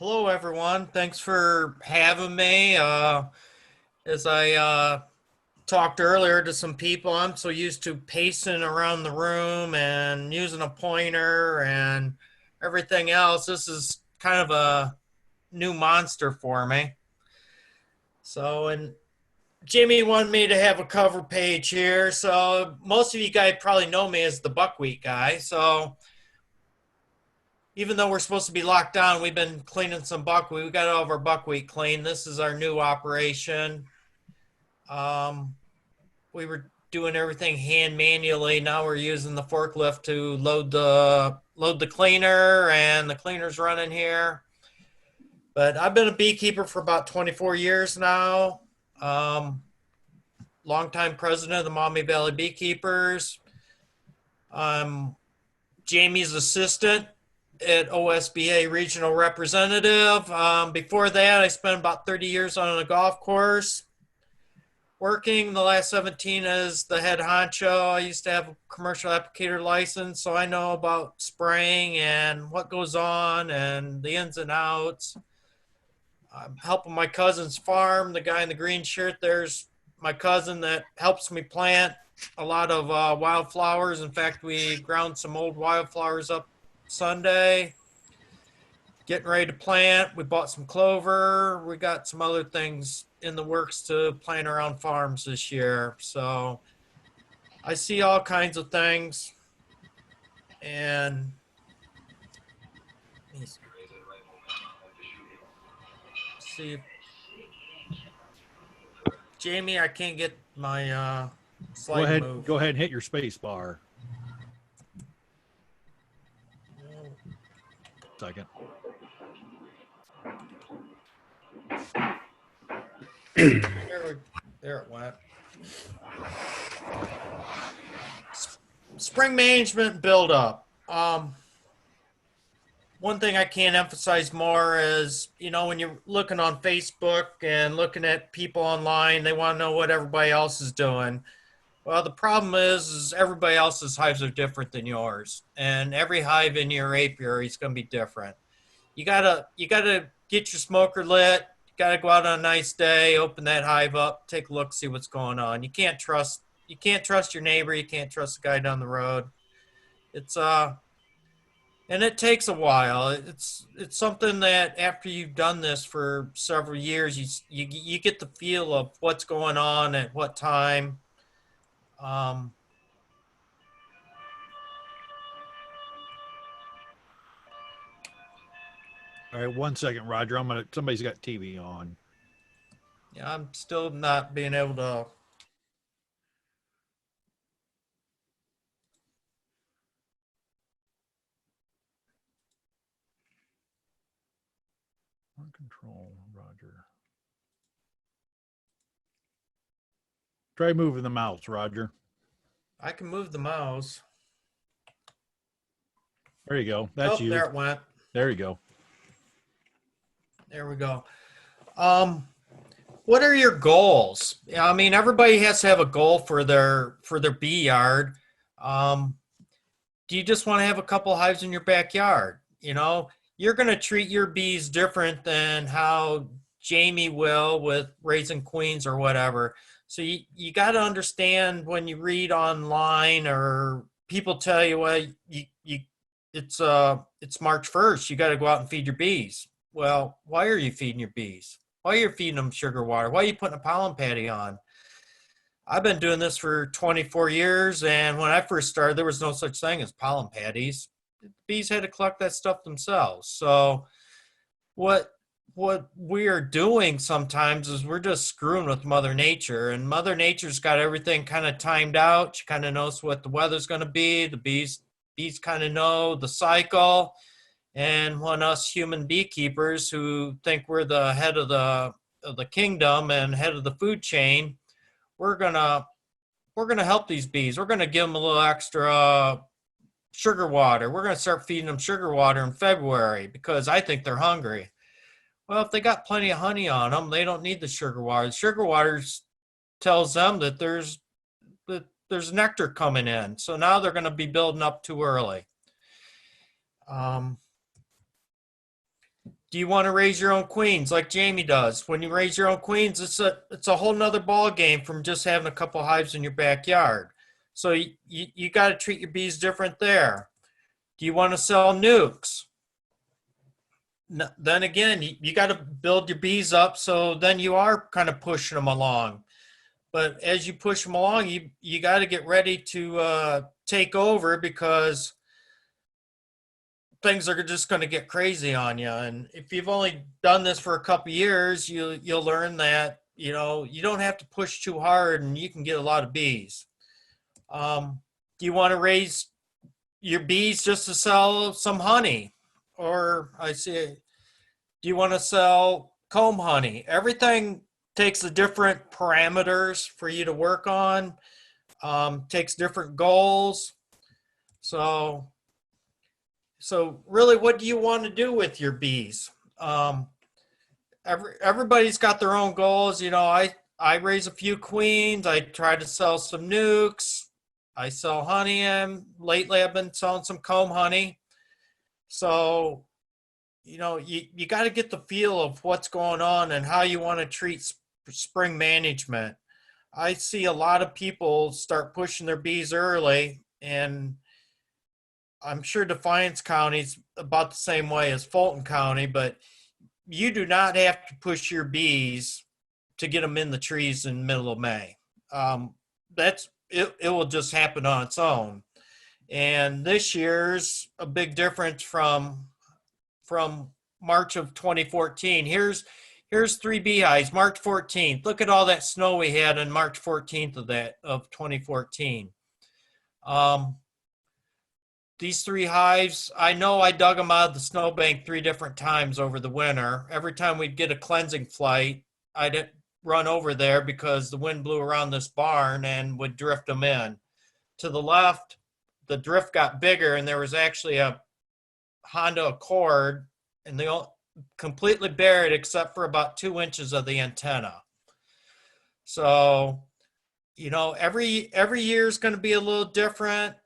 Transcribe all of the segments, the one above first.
Hello, everyone. Thanks for having me. As I talked earlier to some people, I'm so used to pacing around the room and using a pointer and everything else. This is kind of a new monster for me. And Jimmy wanted me to have a cover page here. So, most of you guys probably know me as the buckwheat guy. So, even though we're supposed to be locked down, we've been cleaning some buckwheat. We got all of our buckwheat clean. This is our new operation. Um, we were doing everything hand manually. Now we're using the forklift to load the cleaner, and the cleaner's running here. But I've been a beekeeper for about 24 years now. Um, Longtime president of the Maumee Valley Beekeepers. I'm Jamie's assistant at OSBA regional representative. Before that, I spent about 30 years on a golf course working. The last 17 as the head honcho. I used to have a commercial applicator license, so I know about spraying and what goes on and the ins and outs. I'm helping my cousin's farm. The guy in the green shirt, there's my cousin that helps me plant a lot of wildflowers. In fact, we ground some old wildflowers up Sunday. Getting ready to plant. We bought some clover. We got some other things in the works to plant around farms this year. So I see all kinds of things. And let me see. Jamie, I can't get my slide to move. Go ahead and hit your space bar. Second. There it went. Spring management buildup. One thing I can't emphasize more is, when you're looking on Facebook and looking at people online, they want to know what everybody else is doing. Well, the problem is everybody else's hives are different than yours, and every hive in your apiary is going to be different. You gotta get your smoker lit. You gotta go out on a nice day, open that hive up, take a look, see what's going on. You can't trust your neighbor. You can't trust the guy down the road. It's and it takes a while. It's something that after you've done this for several years, you get the feel of what's going on at what time. Um, All right, 1 second, Roger. Somebody's got TV on. yeah, I'm still not being able to. Control, Roger. Try moving the mouse, Roger. I can move the mouse. There you go. That's you. There it went. There you go. There we go. What are your goals? I mean, everybody has to have a goal for their bee yard. Do you just want to have a couple hives in your backyard? You're going to treat your bees different than how Jamie will with raising queens or whatever. So you got to understand when you read online or people tell you, well, it's March 1st, you got to go out and feed your bees. Well, why are you feeding your bees? Why are you feeding them sugar water? Why are you putting a pollen patty on? I've been doing this for 24 years, and when I first started, there was no such thing as pollen patties. Bees had to collect that stuff themselves. So what we are doing sometimes is we're just screwing with Mother Nature, and Mother Nature's got everything kind of timed out. She kind of knows what the weather's going to be. The bees kind of know the cycle. And when us human beekeepers who think we're the head of the kingdom and head of the food chain, we're gonna help these bees. We're gonna give them a little extra sugar water. We're gonna start feeding them sugar water in February because I think they're hungry. Well, if they got plenty of honey on them, they don't need the sugar water. The sugar water tells them that there's nectar coming in. So now they're going to be building up too early. Do you want to raise your own queens like Jamie does? When you raise your own queens, it's a whole nother ball game from just having a couple hives in your backyard. So you got to treat your bees different there. Do you want to sell nukes? Then again, you got to build your bees up so then you are kind of pushing them along. But as you push them along, you got to get ready to take over because things are just going to get crazy on you. And if you've only done this for a couple years, you'll learn that you don't have to push too hard, and you can get a lot of bees. Do you want to raise your bees just to sell some honey, or I say, do you want to sell comb honey? Everything takes the different parameters for you to work on. Takes different goals. So really, what do you want to do with your bees? Everybody's got their own goals. I raise a few queens. I try to sell some nukes. I sell honey, and lately I've been selling some comb honey. So you got to get the feel of what's going on and how you want to treat spring management. I see a lot of people start pushing their bees early, and I'm sure Defiance County's about the same way as Fulton County, but you do not have to push your bees to get them in the trees in the middle of May. That's it. It will just happen on its own. And this year's a big difference from March of 2014. Here's three beehives, March 14th. Look at all that snow we had on March 14th of 2014. These three hives, I know I dug them out of the snowbank 3 different times over the winter. Every time we'd get a cleansing flight, I'd run over there because the wind blew around this barn and would drift them in. To the left, the drift got bigger, and there was actually a Honda Accord, and they all completely buried except for about 2 inches of the antenna. So, every year is going to be a little different.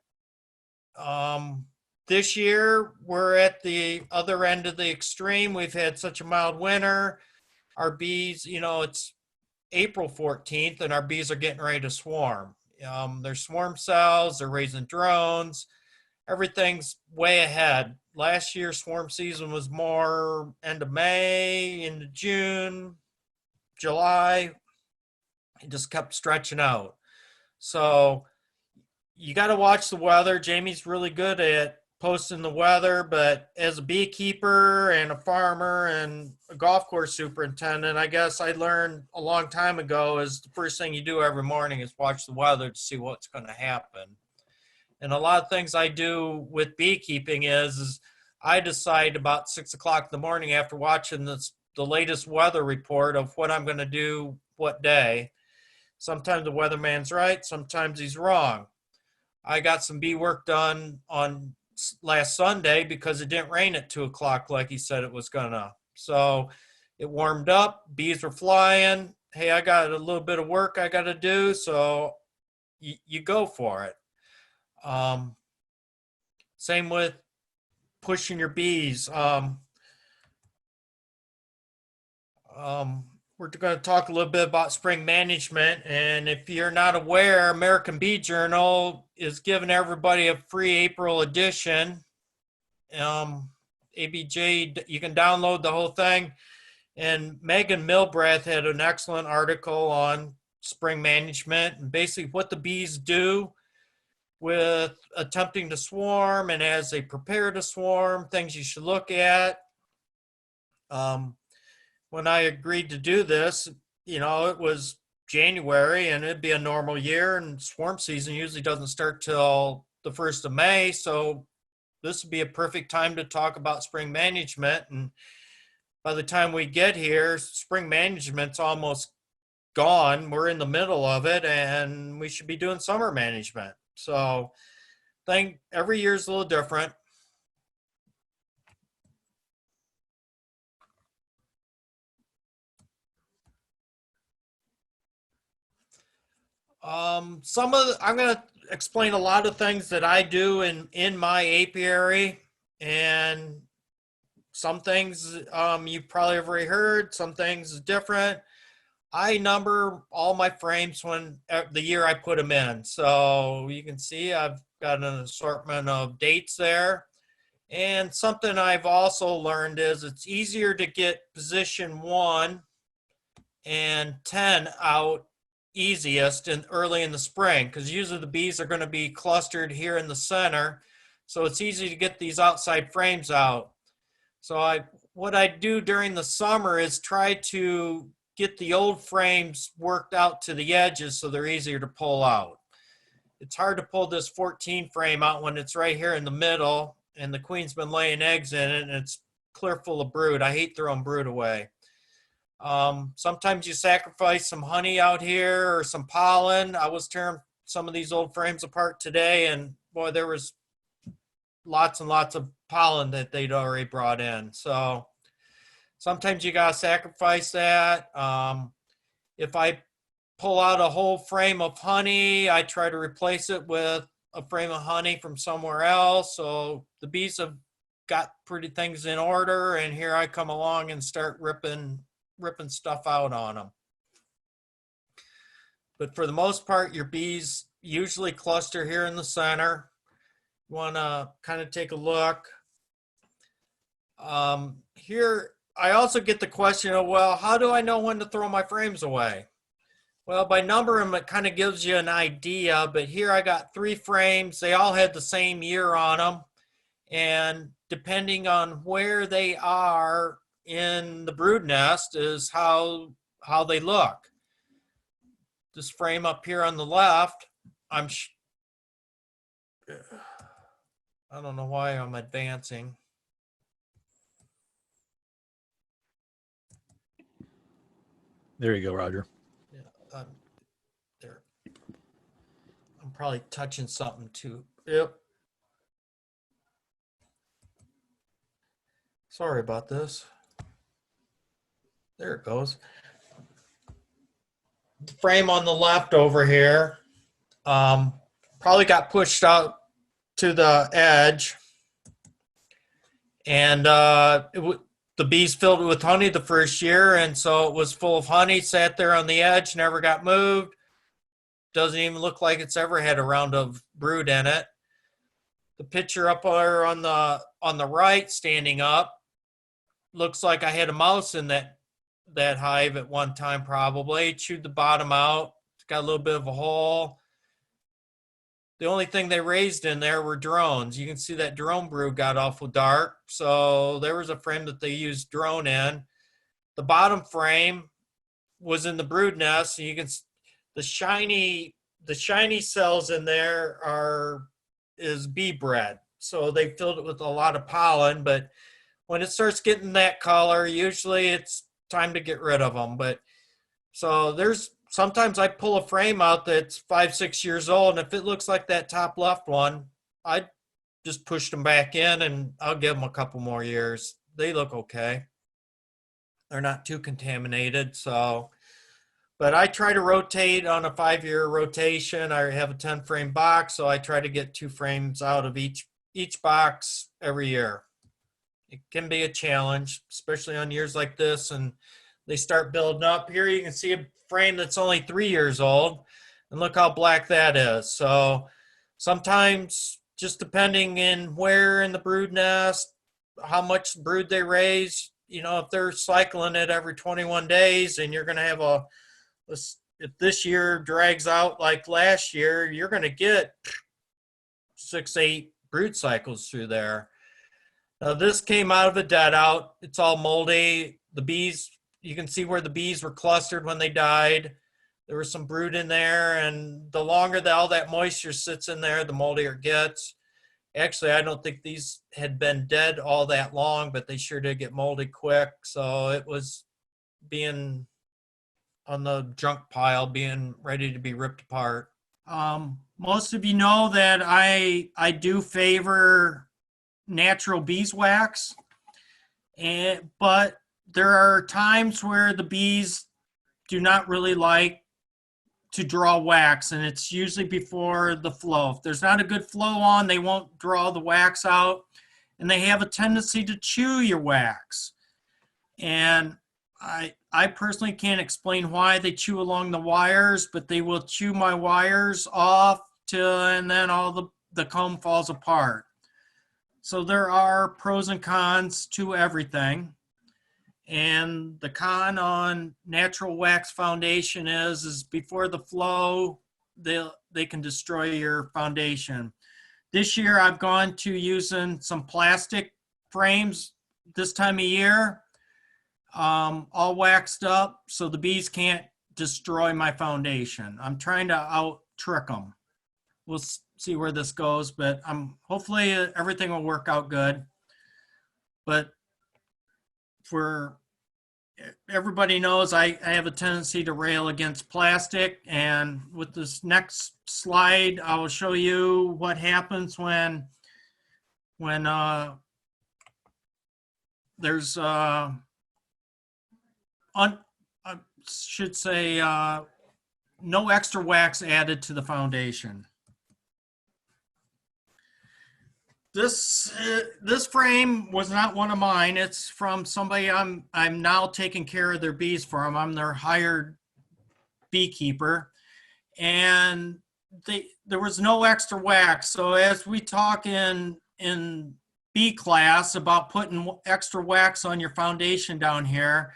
This year we're at the other end of the extreme. We've had such a mild winter. Our bees, it's April 14th, and our bees are getting ready to swarm. They're swarm cells, they're raising drones. Everything's way ahead. Last year, swarm season was more end of May into June, July. It just kept stretching out. So you got to watch the weather. Jamie's really good at posting the weather, but as a beekeeper and a farmer and a golf course superintendent, I guess I learned a long time ago is the first thing you do every morning is watch the weather to see what's going to happen. And a lot of things I do with beekeeping is I decide about 6 o'clock in the morning after watching the latest weather report of what I'm going to do what day. Sometimes the weatherman's right, sometimes he's wrong. I got some bee work done on last Sunday because it didn't rain at 2 o'clock like he said it was gonna. So it warmed up, bees were flying. Hey, I got a little bit of work I got to do, so you go for it. Same with pushing your bees. We're going to talk a little bit about spring management. And if you're not aware, American Bee Journal is giving everybody a free April edition. ABJ, you can download the whole thing. And Megan Milbrath had an excellent article on spring management and basically what the bees do with attempting to swarm and as they prepare to swarm, things you should look at. When I agreed to do this, it was January and it'd be a normal year, and swarm season usually doesn't start till the 1st of May. So this would be a perfect time to talk about spring management. And by the time we get here, spring management's almost gone. We're in the middle of it, and we should be doing summer management. So every year is a little different. I'm going to explain a lot of things that I do in my apiary, and some things you probably have already heard, some things is different. I number all my frames when the year I put them in. So you can see I've got an assortment of dates there. And something I've also learned is it's easier to get position 1 and 10 out easiest in early in the spring, because usually the bees are going to be clustered here in the center. So it's easy to get these outside frames out. So what I do during the summer is try to get the old frames worked out to the edges so they're easier to pull out. It's hard to pull this 14 frame out when it's right here in the middle and the queen's been laying eggs in it and it's clear full of brood. I hate throwing brood away. Sometimes you sacrifice some honey out here or some pollen. I was tearing some of these old frames apart today, and boy, there was lots and lots of pollen that they'd already brought in. So sometimes you gotta sacrifice that. If I pull out a whole frame of honey, I try to replace it with a frame of honey from somewhere else. So the bees have got pretty things in order, and here I come along and start ripping stuff out on them. But for the most part, your bees usually cluster here in the center. You want to kind of take a look. Here, I also get the question of, well, how do I know when to throw my frames away? Well, by numbering them, it kind of gives you an idea, but here I got 3 frames. They all had the same year on them, and depending on where they are in the brood nest is how they look. This frame up here on the left, I don't know why I'm advancing. There you go, Roger. Yeah, there. I'm probably touching something too. Yep. Sorry about this. There it goes. The frame on the left over here probably got pushed out to the edge, and the bees filled it with honey the first year, and so it was full of honey, sat there on the edge, never got moved. Doesn't even look like it's ever had a round of brood in it. The picture up there on the right, standing up, looks like I had a mouse in that hive at one time, probably. Chewed the bottom out. It's got a little bit of a hole. The only thing they raised in there were drones. You can see that drone brood got awful dark. So there was a frame that they used drone in. The bottom frame was in the brood nest. And you can the shiny cells in there is bee bread. So they filled it with a lot of pollen, but when it starts getting that color, usually it's time to get rid of them. But so sometimes I pull a frame out that's 5-6 years old, and if it looks like that top left one, I just push them back in and I'll give them a couple more years. They look okay. They're not too contaminated. So, but I try to rotate on a 5-year rotation. I have a 10 frame box, so I try to get 2 frames out of each box every year. It can be a challenge, especially on years like this, and they start building up. Here you can see a frame that's only 3 years old, and look how black that is. So sometimes, just depending in where in the brood nest, how much brood they raise, if they're cycling it every 21 days and you're going to have if this year drags out like last year, you're going to get 6-8 brood cycles through there. Now this came out of a dead out. It's all moldy. The bees, you can see where the bees were clustered when they died. There was some brood in there, and the longer that all that moisture sits in there, the moldier it gets. Actually, I don't think these had been dead all that long, but they sure did get moldy quick. So it was being on the junk pile, being ready to be ripped apart. Most of you know that I do favor natural beeswax, but there are times where the bees do not really like to draw wax, and it's usually before the flow. If there's not a good flow on, they won't draw the wax out. and they have a tendency to chew your wax. And I personally can't explain why they chew along the wires, but they will chew my wires off and then all the comb falls apart. So there are pros and cons to everything. And the con on natural wax foundation is before the flow, they can destroy your foundation. This year I've gone to using some plastic frames this time of year, all waxed up so the bees can't destroy my foundation. I'm trying to out trick them. We'll see where this goes, but hopefully everything will work out good. But for everybody knows I have a tendency to rail against plastic, and with this next slide I will show you what happens when there's I should say no extra wax added to the foundation. This frame was not one of mine. It's from somebody I'm now taking care of their bees for them. I'm their hired beekeeper, and there was no extra wax. So as we talk in bee class about putting extra wax on your foundation down here,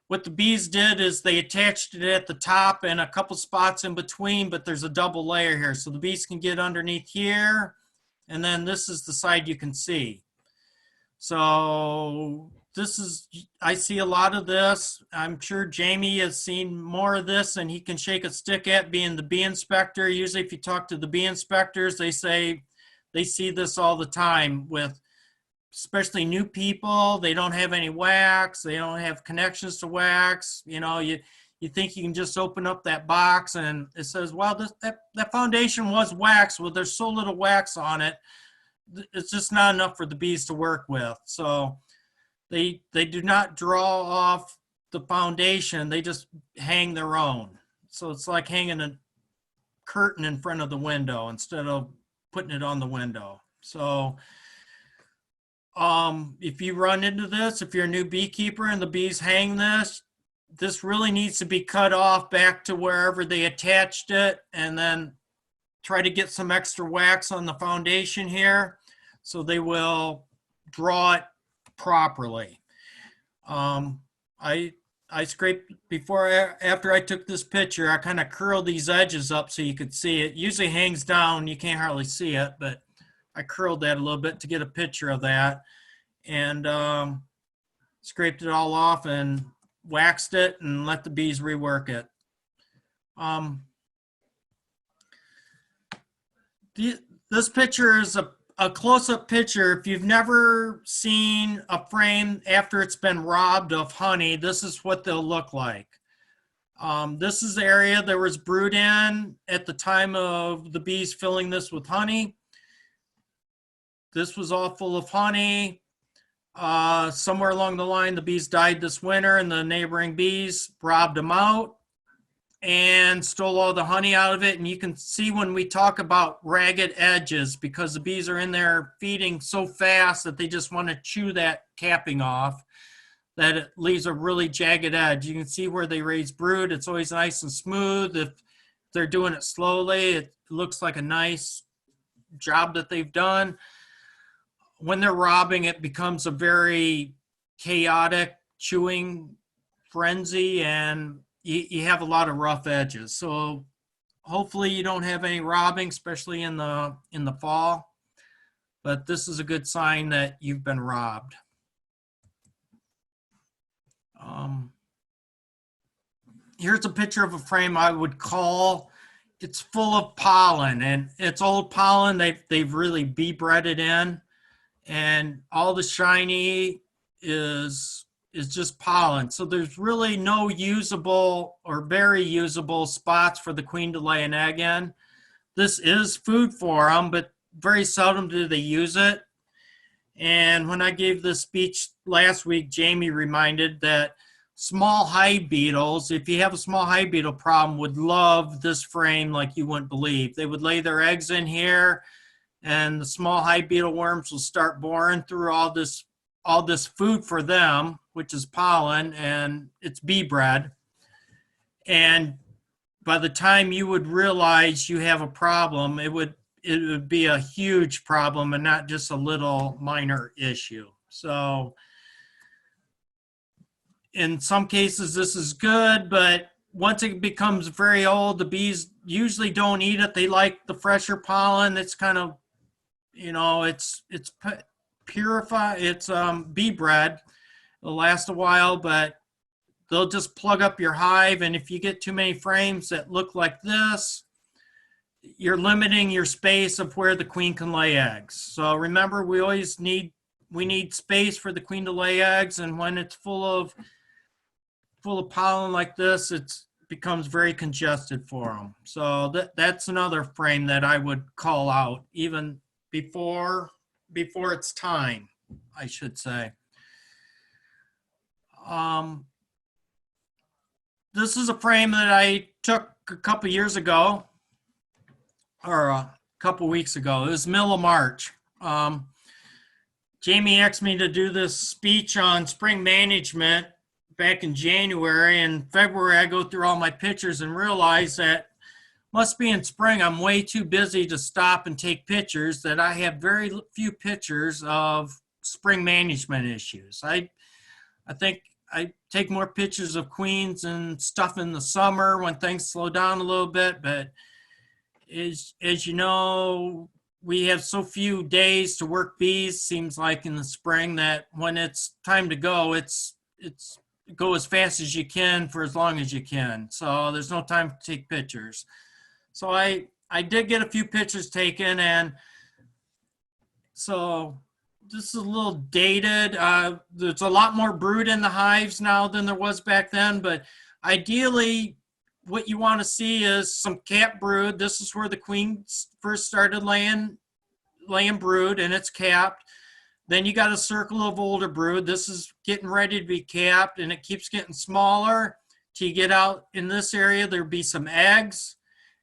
what the bees did is they attached it at the top and a couple spots in between, but there's a double layer here, so the bees can get underneath here. And then this is the side you can see. So I see a lot of this. I'm sure Jamie has seen more of this and he can shake a stick at, being the bee inspector. Usually if you talk to the bee inspectors, they say they see this all the time with especially new people. They don't have any wax. They don't have connections to wax. You know, you think you can just open up that box and it says, well, that foundation was wax. Well, there's so little wax on it. It's just not enough for the bees to work with. So they do not draw off the foundation. They just hang their own. So it's like hanging a curtain in front of the window instead of putting it on the window. So if you run into this, if you're a new beekeeper and the bees hang this really needs to be cut off back to wherever they attached it, and then try to get some extra wax on the foundation here so they will draw it properly. I scraped after I took this picture, I kind of curled these edges up so you could see it. Usually hangs down, you can't hardly see it, but I curled that a little bit to get a picture of that, and scraped it all off and waxed it and let the bees rework it. This picture is a close-up picture. If you've never seen a frame after it's been robbed of honey, this is what they'll look like. This is the area there was brood in at the time of the bees filling this with honey. This was all full of honey. Somewhere along the line, the bees died this winter and the neighboring bees robbed them out and stole all the honey out of it. And you can see when we talk about ragged edges, because the bees are in there feeding so fast that they just want to chew that capping off, that it leaves a really jagged edge. You can see where they raise brood. It's always nice and smooth. If they're doing it slowly, it looks like a nice job that they've done. When they're robbing, it becomes a very chaotic chewing frenzy, and you have a lot of rough edges. So hopefully you don't have any robbing, especially in the fall. But this is a good sign that you've been robbed. Here's a picture of a frame I would call, it's full of pollen, and it's old pollen. They've really bee bred it in. And all the shiny is just pollen. So there's really no usable or very usable spots for the queen to lay an egg in. This is food for them, but very seldom do they use it. And when I gave this speech last week, Jamie reminded that small hive beetles, if you have a small hive beetle problem, would love this frame like you wouldn't believe. They would lay their eggs in here, and the small hive beetle worms will start boring through all this food for them, which is pollen, and it's bee bread. And by the time you would realize you have a problem, it would be a huge problem and not just a little minor issue. So in some cases this is good, but once it becomes very old, the bees usually don't eat it. They like the fresher pollen. It's kind of, it's purified. It's bee bread. It'll last a while, but they'll just plug up your hive. And if you get too many frames that look like this, you're limiting your space of where the queen can lay eggs. So remember, we need space for the queen to lay eggs. And when it's full of pollen like this, it becomes very congested for them. So that's another frame that I would call out even before it's time, I should say. This is a frame that I took a couple years ago, or a couple weeks ago. It was middle of March. Jamie asked me to do this speech on spring management back in January. And February, I go through all my pictures and realize that must be in spring, I'm way too busy to stop and take pictures, that I have very few pictures of spring management issues. I think I take more pictures of queens and stuff in the summer when things slow down a little bit, but as you know, we have so few days to work bees, seems like in the spring, that when it's time to go, it's go as fast as you can for as long as you can. So there's no time to take pictures. So I did get a few pictures taken, and so this is a little dated. There's a lot more brood in the hives now than there was back then, but ideally what you want to see is some capped brood. This is where the queen first started laying brood, and it's capped. Then you got a circle of older brood. This is getting ready to be capped, and it keeps getting smaller till you get out in this area. There'll be some eggs,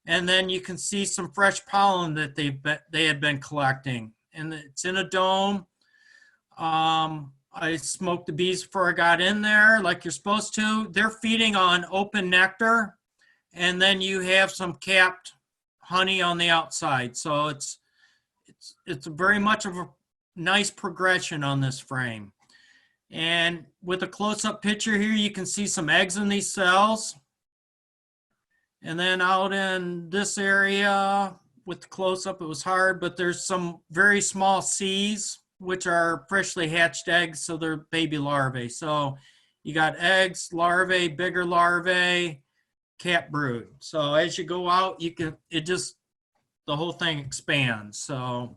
and then you can see some fresh pollen that they had been collecting, and it's in a dome. I smoked the bees before I got in there, like you're supposed to. They're feeding on open nectar, and then you have some capped honey on the outside. So it's very much of a nice progression on this frame. And with a close-up picture here, you can see some eggs in these cells. And then out in this area with the close-up, it was hard, but there's some very small C's, which are freshly hatched eggs, so they're baby larvae. So you got eggs, larvae, bigger larvae, cap brood. So as you go out, the whole thing expands. So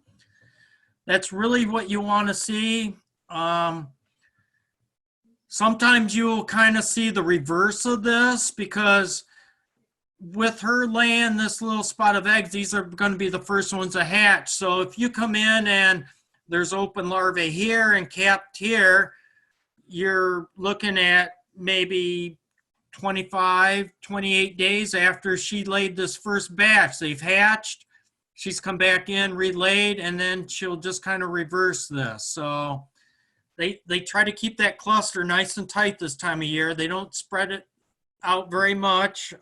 that's really what you want to see. Sometimes you'll kind of see the reverse of this, because with her laying this little spot of eggs, these are going to be the first ones to hatch. So if you come in and there's open larvae here and capped here, you're looking at maybe 25, 28 days after she laid this first batch. They've hatched, she's come back in, relayed, and then she'll just kind of reverse this. So they try to keep that cluster nice and tight this time of year. They don't spread it out very much.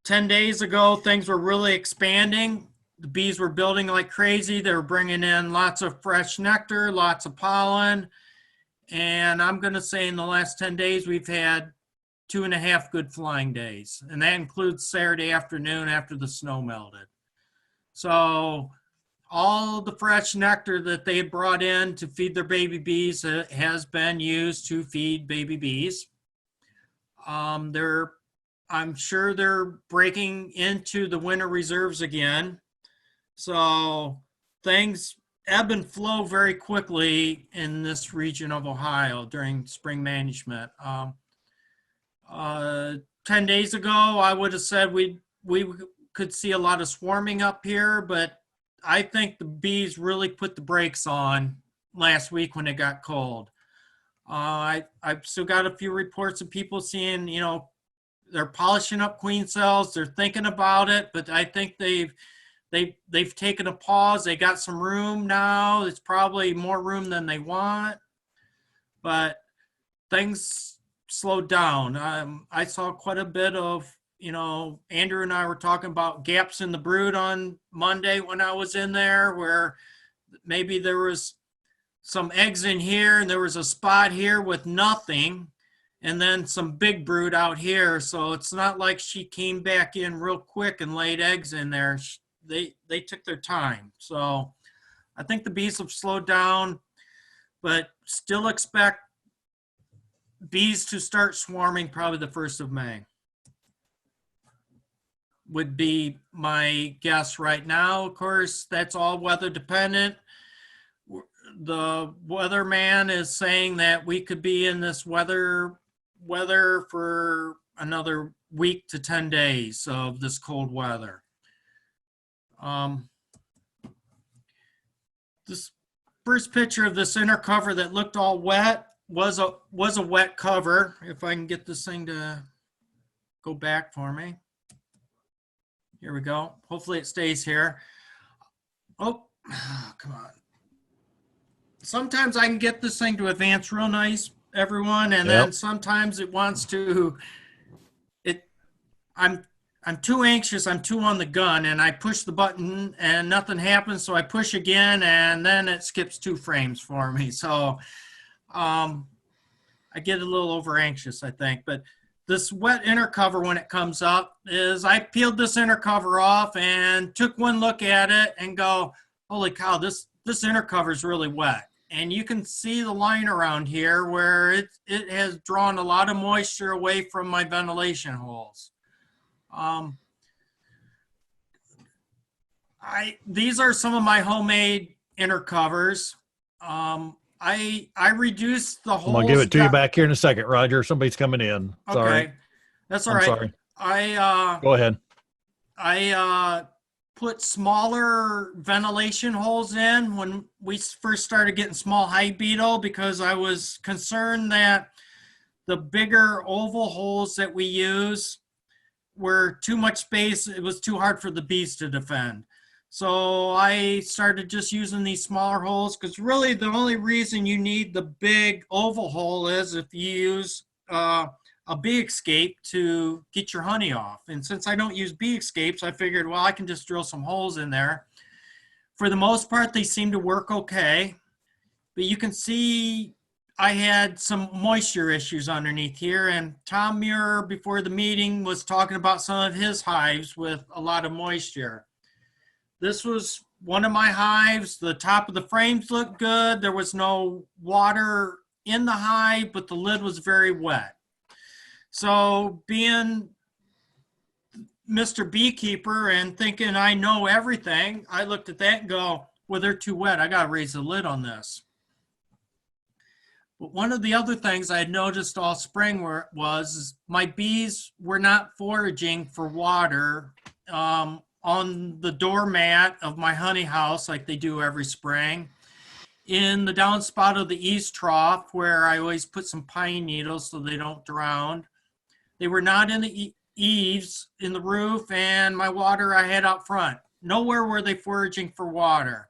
10 days ago, things were really expanding. The bees were building like crazy. They were bringing in lots of fresh nectar, lots of pollen. And I'm going to say in the last 10 days, we've had 2.5 good flying days. And that includes Saturday afternoon after the snow melted. So all the fresh nectar that they brought in to feed their baby bees has been used to feed baby bees. I'm sure they're breaking into the winter reserves again. So things ebb and flow very quickly in this region of Ohio during spring management. 10 days ago, I would have said we could see a lot of swarming up here, but I think the bees really put the brakes on last week when it got cold. I've still got a few reports of people seeing, they're polishing up queen cells. They're thinking about it, but I think they've they've taken a pause. They got some room now. It's probably more room than they want, but things slowed down. I saw quite a bit of, Andrew and I were talking about gaps in the brood on Monday when I was in there, where maybe there was some eggs in here and there was a spot here with nothing, and then some big brood out here. So it's not like she came back in real quick and laid eggs in there. They took their time. So I think the bees have slowed down, but still expect bees to start swarming probably the 1st of May. Would be my guess right now. Of course, that's all weather dependent. The weatherman is saying that we could be in this weather for another week to 10 days of this cold weather. This first picture of this inner cover that looked all wet was a wet cover. If I can get this thing to go back for me. Here we go. Hopefully it stays here. Oh, come on. Sometimes I can get this thing to advance real nice, everyone, and then sometimes it wants to. I'm too anxious. I'm too on the gun, and I push the button, and nothing happens. So I push again, and then it skips 2 frames for me. So I get a little over anxious, I think. But this wet inner cover, when it comes up, is I peeled this inner cover off and took one look at it and go, holy cow, this inner cover is really wet. And you can see the line around here where it has drawn a lot of moisture away from my ventilation holes. These are some of my homemade inner covers. I reduced the holes. I'm gonna give it to you back here in a second, Roger. Somebody's coming in. Sorry. Okay, that's all right. Sorry. Go ahead. I put smaller ventilation holes in when we first started getting small hive beetle, because I was concerned that the bigger oval holes that we use were too much space. It was too hard for the bees to defend. So I started just using these smaller holes, because really the only reason you need the big oval hole is if you use a bee escape to get your honey off. And since I don't use bee escapes, I figured, well, I can just drill some holes in there. For the most part, they seem to work okay. But you can see I had some moisture issues underneath here. And Tom Muir, before the meeting, was talking about some of his hives with a lot of moisture. This was one of my hives. The top of the frames looked good. There was no water in the hive, but the lid was very wet. So being Mr. Beekeeper and thinking I know everything, I looked at that and go, well, they're too wet. I got to raise the lid on this. But one of the other things I had noticed all spring was my bees were not foraging for water on the doormat of my honey house like they do every spring. In the downspout of the eaves trough, where I always put some pine needles so they don't drown. They were not in the eaves, in the roof, and my water I had out front. Nowhere were they foraging for water.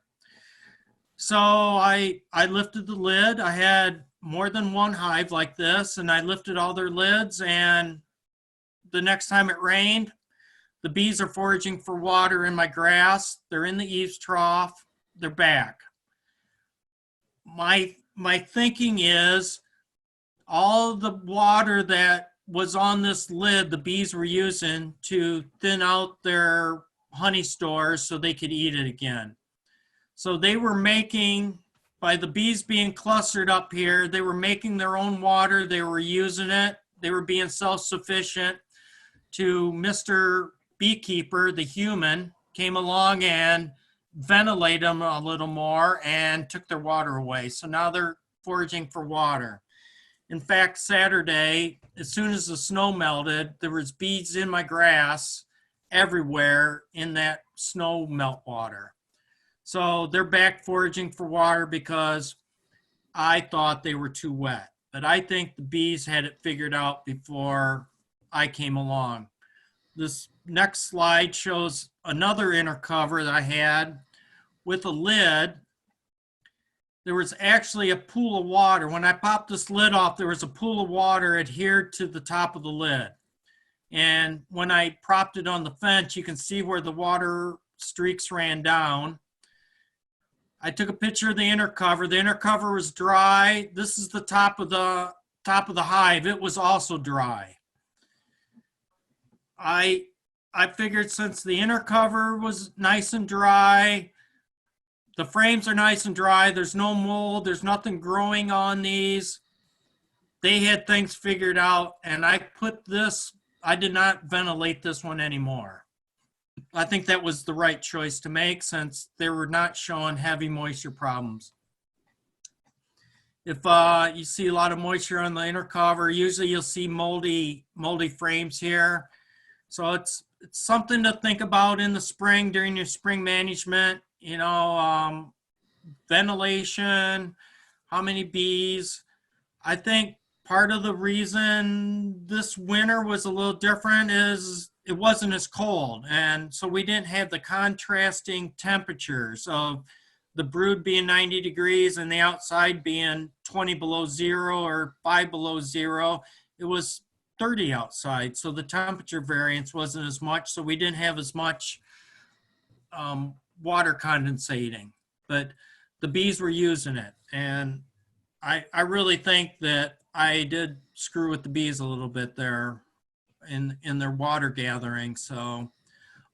So I lifted the lid. I had more than one hive like this, and I lifted all their lids, and the next time it rained, the bees are foraging for water in my grass. They're in the eaves trough. They're back. My thinking is all the water that was on this lid, the bees were using to thin out their honey stores so they could eat it again. So they were making, by the bees being clustered up here, they were making their own water. They were using it. They were being self-sufficient. To Mr. Beekeeper, the human, came along and ventilated them a little more and took their water away. So now they're foraging for water. In fact, Saturday, as soon as the snow melted, there was bees in my grass everywhere in that snow melt water. So they're back foraging for water because I thought they were too wet. But I think the bees had it figured out before I came along. This next slide shows another inner cover that I had with a lid. There was actually a pool of water. When I popped this lid off, there was a pool of water adhered to the top of the lid. And when I propped it on the fence, you can see where the water streaks ran down. I took a picture of the inner cover. The inner cover was dry. This is the top of the hive. It was also dry. I figured since the inner cover was nice and dry, the frames are nice and dry, there's no mold, there's nothing growing on these, they had things figured out, and I did not ventilate this one anymore. I think that was the right choice to make since they were not showing heavy moisture problems. If you see a lot of moisture on the inner cover, usually you'll see moldy frames here. So it's something to think about in the spring during your spring management. You know, ventilation, how many bees. I think part of the reason this winter was a little different is it wasn't as cold. And so we didn't have the contrasting temperatures of the brood being 90 degrees and the outside being 20 below zero or 5 below zero. It was 30 outside. So the temperature variance wasn't as much. So we didn't have as much water condensating, but the bees were using it. And I really think that I did screw with the bees a little bit there in their water gathering. So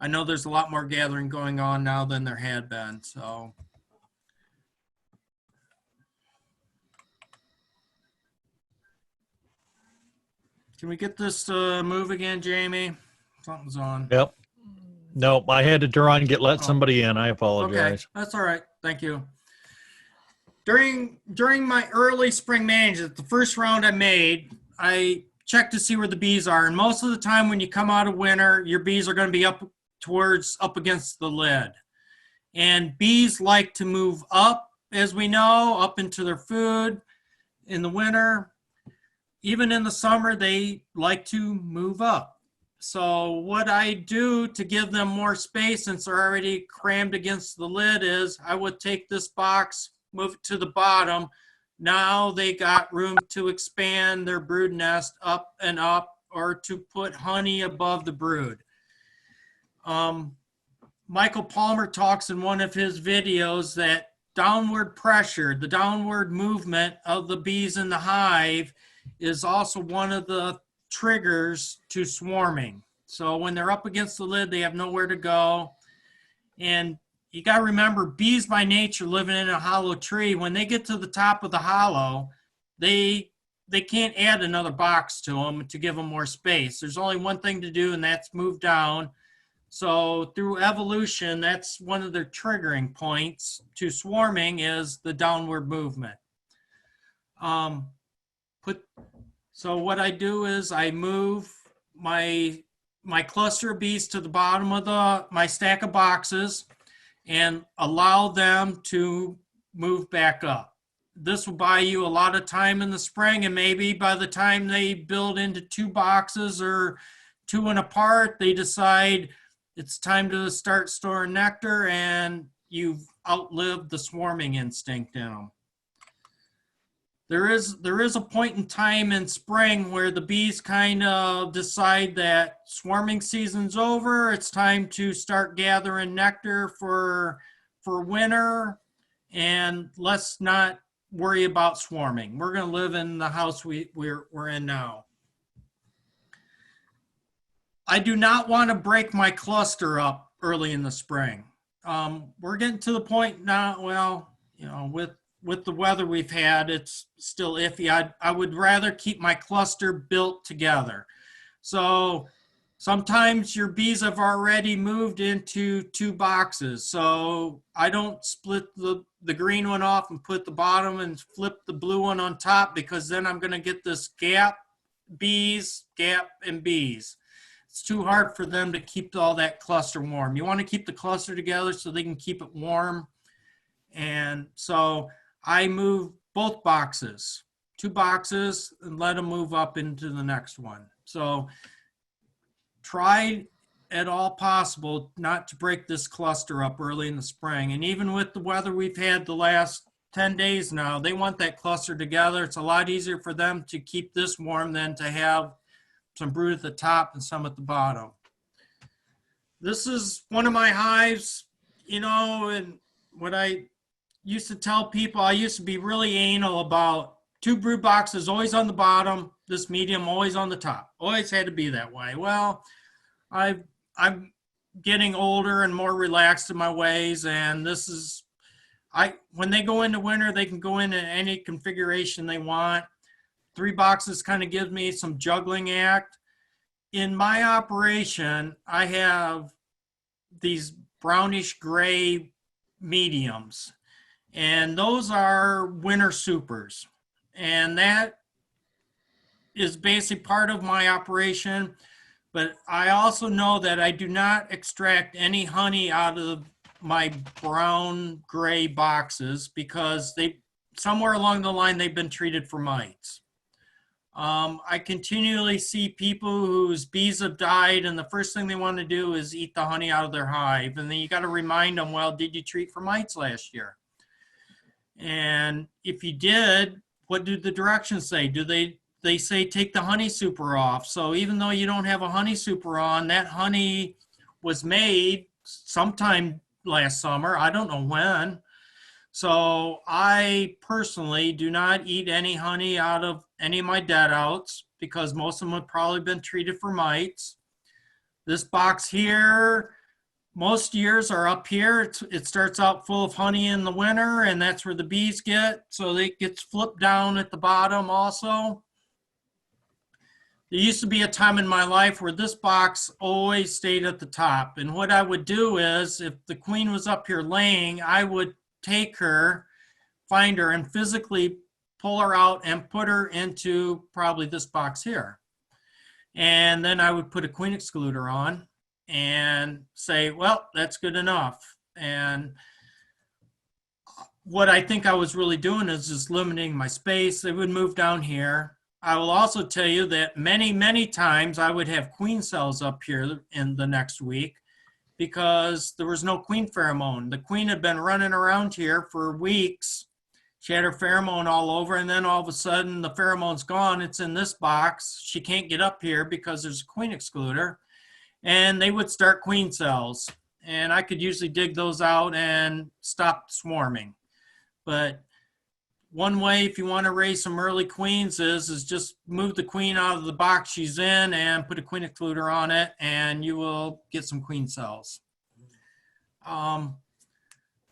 I know there's a lot more gathering going on now than there had been. So can we get this to move again, Jamie? Something's on. Yep. Nope. I had to turn and let somebody in. I apologize. Okay, that's all right. Thank you. During my early spring management, the first round I made, I checked to see where the bees are. And most of the time when you come out of winter, your bees are going to be up against the lid. And bees like to move up, as we know, up into their food in the winter. Even in the summer, they like to move up. So what I do to give them more space, since they're already crammed against the lid, is I would take this box, move it to the bottom. Now they got room to expand their brood nest up and up, or to put honey above the brood. Michael Palmer talks in one of his videos that downward pressure, the downward movement of the bees in the hive, is also one of the triggers to swarming. So when they're up against the lid, they have nowhere to go. And you got to remember, bees by nature living in a hollow tree, when they get to the top of the hollow, they can't add another box to them to give them more space. There's only one thing to do, and that's move down. So through evolution, that's one of their triggering points to swarming, is the downward movement. So what I do is I move my cluster of bees to the bottom of my stack of boxes and allow them to move back up. This will buy you a lot of time in the spring, and maybe by the time they build into 2 boxes or 2 and apart, they decide it's time to start storing nectar and you've outlived the swarming instinct in them. There is a point in time in spring where the bees kind of decide that swarming season's over. It's time to start gathering nectar for winter, and let's not worry about swarming. We're going to live in the house we're in now. I do not want to break my cluster up early in the spring. We're getting to the point now, well, you know, with the weather we've had, it's still iffy. I would rather keep my cluster built together. So sometimes your bees have already moved into 2 boxes. So I don't split the green one off and put the bottom and flip the blue one on top, because then I'm going to get this gap and bees. It's too hard for them to keep all that cluster warm. You want to keep the cluster together so they can keep it warm. And so I move both boxes, 2 boxes, and let them move up into the next one. So try at all possible not to break this cluster up early in the spring. And even with the weather we've had the last 10 days now, they want that cluster together. It's a lot easier for them to keep this warm than to have some brood at the top and some at the bottom. This is one of my hives, you know, and what I used to tell people, I used to be really anal about 2 brood boxes always on the bottom, this medium always on the top. Always had to be that way. Well, I'm getting older and more relaxed in my ways, and this is, when they go into winter, they can go into any configuration they want. 3 boxes kind of gives me some juggling act. In my operation, I have these brownish gray mediums, and those are winter supers. And that is basically part of my operation. But I also know that I do not extract any honey out of my brown gray boxes because somewhere along the line, they've been treated for mites. I continually see people whose bees have died, and the first thing they want to do is eat the honey out of their hive. And then you got to remind them, well, did you treat for mites last year? And if you did, what do the directions say? Do they say take the honey super off? So even though you don't have a honey super on, that honey was made sometime last summer. I don't know when. So I personally do not eat any honey out of any of my dead outs because most of them have probably been treated for mites. This box here, most years are up here. It starts out full of honey in the winter, and that's where the bees get. So it gets flipped down at the bottom also. There used to be a time in my life where this box always stayed at the top. And what I would do is, if the queen was up here laying, I would take her, find her, and physically pull her out and put her into probably this box here. And then I would put a queen excluder on and say, well, that's good enough. And what I think I was really doing is just limiting my space. They would move down here. I will also tell you that many, many times I would have queen cells up here in the next week because there was no queen pheromone. The queen had been running around here for weeks. She had her pheromone all over, and then all of a sudden the pheromone's gone. It's in this box. She can't get up here because there's a queen excluder. And they would start queen cells. And I could usually dig those out and stop swarming. But one way, if you want to raise some early queens, is just move the queen out of the box she's in and put a queen excluder on it, and you will get some queen cells.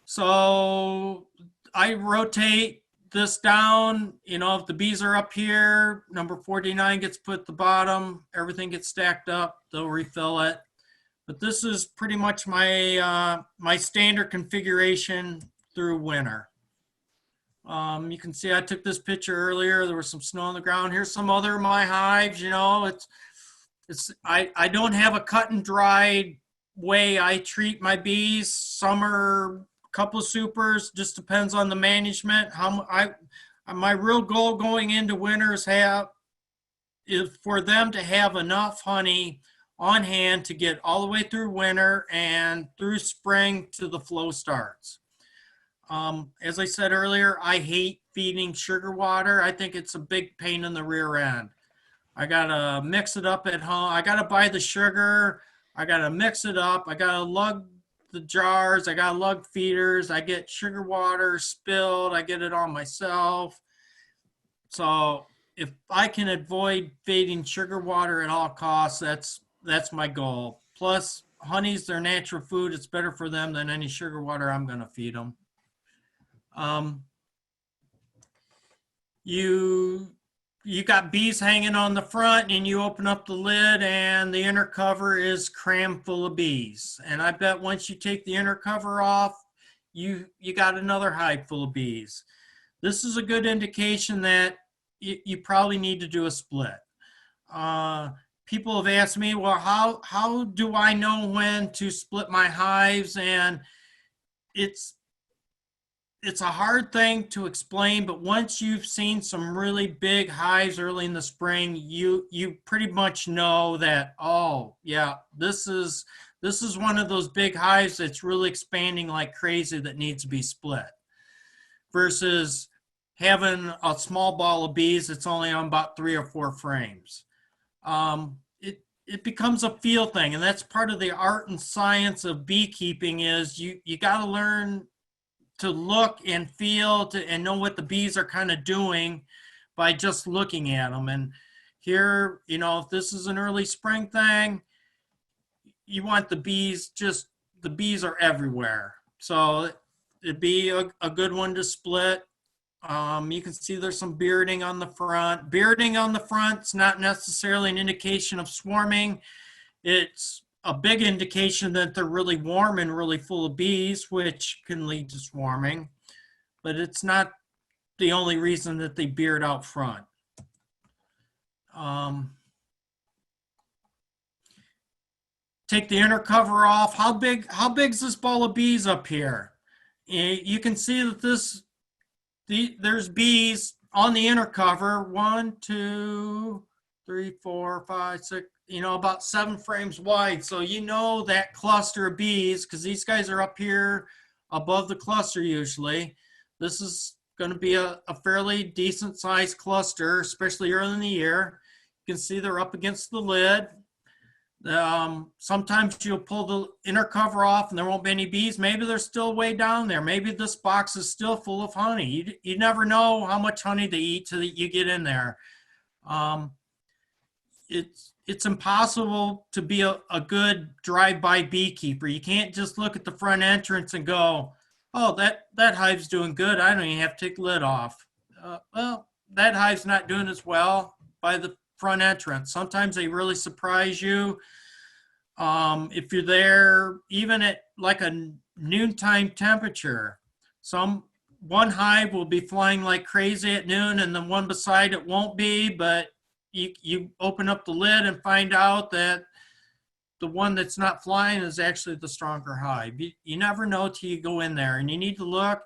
So I rotate this down. You know, if the bees are up here, number 49 gets put at the bottom, everything gets stacked up, they'll refill it. But this is pretty much my my standard configuration through winter. You can see I took this picture earlier. There was some snow on the ground. Here's some other of my hives. You know, I don't have a cut and dried way I treat my bees. Some are a couple of supers, just depends on the management. My real goal going into winter is for them to have enough honey on hand to get all the way through winter and through spring to the flow starts. As I said earlier, I hate feeding sugar water. I think it's a big pain in the rear end. I gotta mix it up at home. I gotta buy the sugar. I gotta mix it up. I gotta lug the jars. I gotta lug feeders. I get sugar water spilled. I get it on myself. So if I can avoid feeding sugar water at all costs, that's my goal. Plus, honey's their natural food. It's better for them than any sugar water I'm gonna feed them. You got bees hanging on the front, and you open up the lid and the inner cover is crammed full of bees. And I bet once you take the inner cover off, you got another hive full of bees. This is a good indication that you probably need to do a split. People have asked me, well, how do I know when to split my hives? And it's it's a hard thing to explain, but once you've seen some really big hives early in the spring, you pretty much know that, oh yeah, this is one of those big hives that's really expanding like crazy that needs to be split, versus having a small ball of bees that's only on about 3 or 4 frames. It becomes a feel thing, and that's part of the art and science of beekeeping. Is you got to learn to look and feel and know what the bees are kind of doing by just looking at them. And here, if this is an early spring thing, you want the bees are everywhere. So it'd be a good one to split. You can see there's some bearding on the front. Bearding on the front is not necessarily an indication of swarming. It's a big indication that they're really warm and really full of bees, which can lead to swarming, but it's not the only reason that they beard out front. Take the inner cover off. How big's this ball of bees up here? You can see that there's bees on the inner cover. 1, 2, 3, 4, 5, 6, about 7 frames wide. So that cluster of bees, because these guys are up here above the cluster usually. This is going to be a fairly decent sized cluster, especially early in the year. You can see they're up against the lid. Sometimes you'll pull the inner cover off and there won't be any bees. Maybe they're still way down there. Maybe this box is still full of honey. You never know how much honey they eat till you get in there. It's impossible to be a good drive-by beekeeper. You can't just look at the front entrance and go, oh, that hive's doing good. I don't even have to take the lid off. Well, that hive's not doing as well by the front entrance. Sometimes they really surprise you. If you're there, even at like a noontime temperature, one hive will be flying like crazy at noon, and the one beside it won't be, but you open up the lid and find out that the one that's not flying is actually the stronger hive. You never know till you go in there, and you need to look.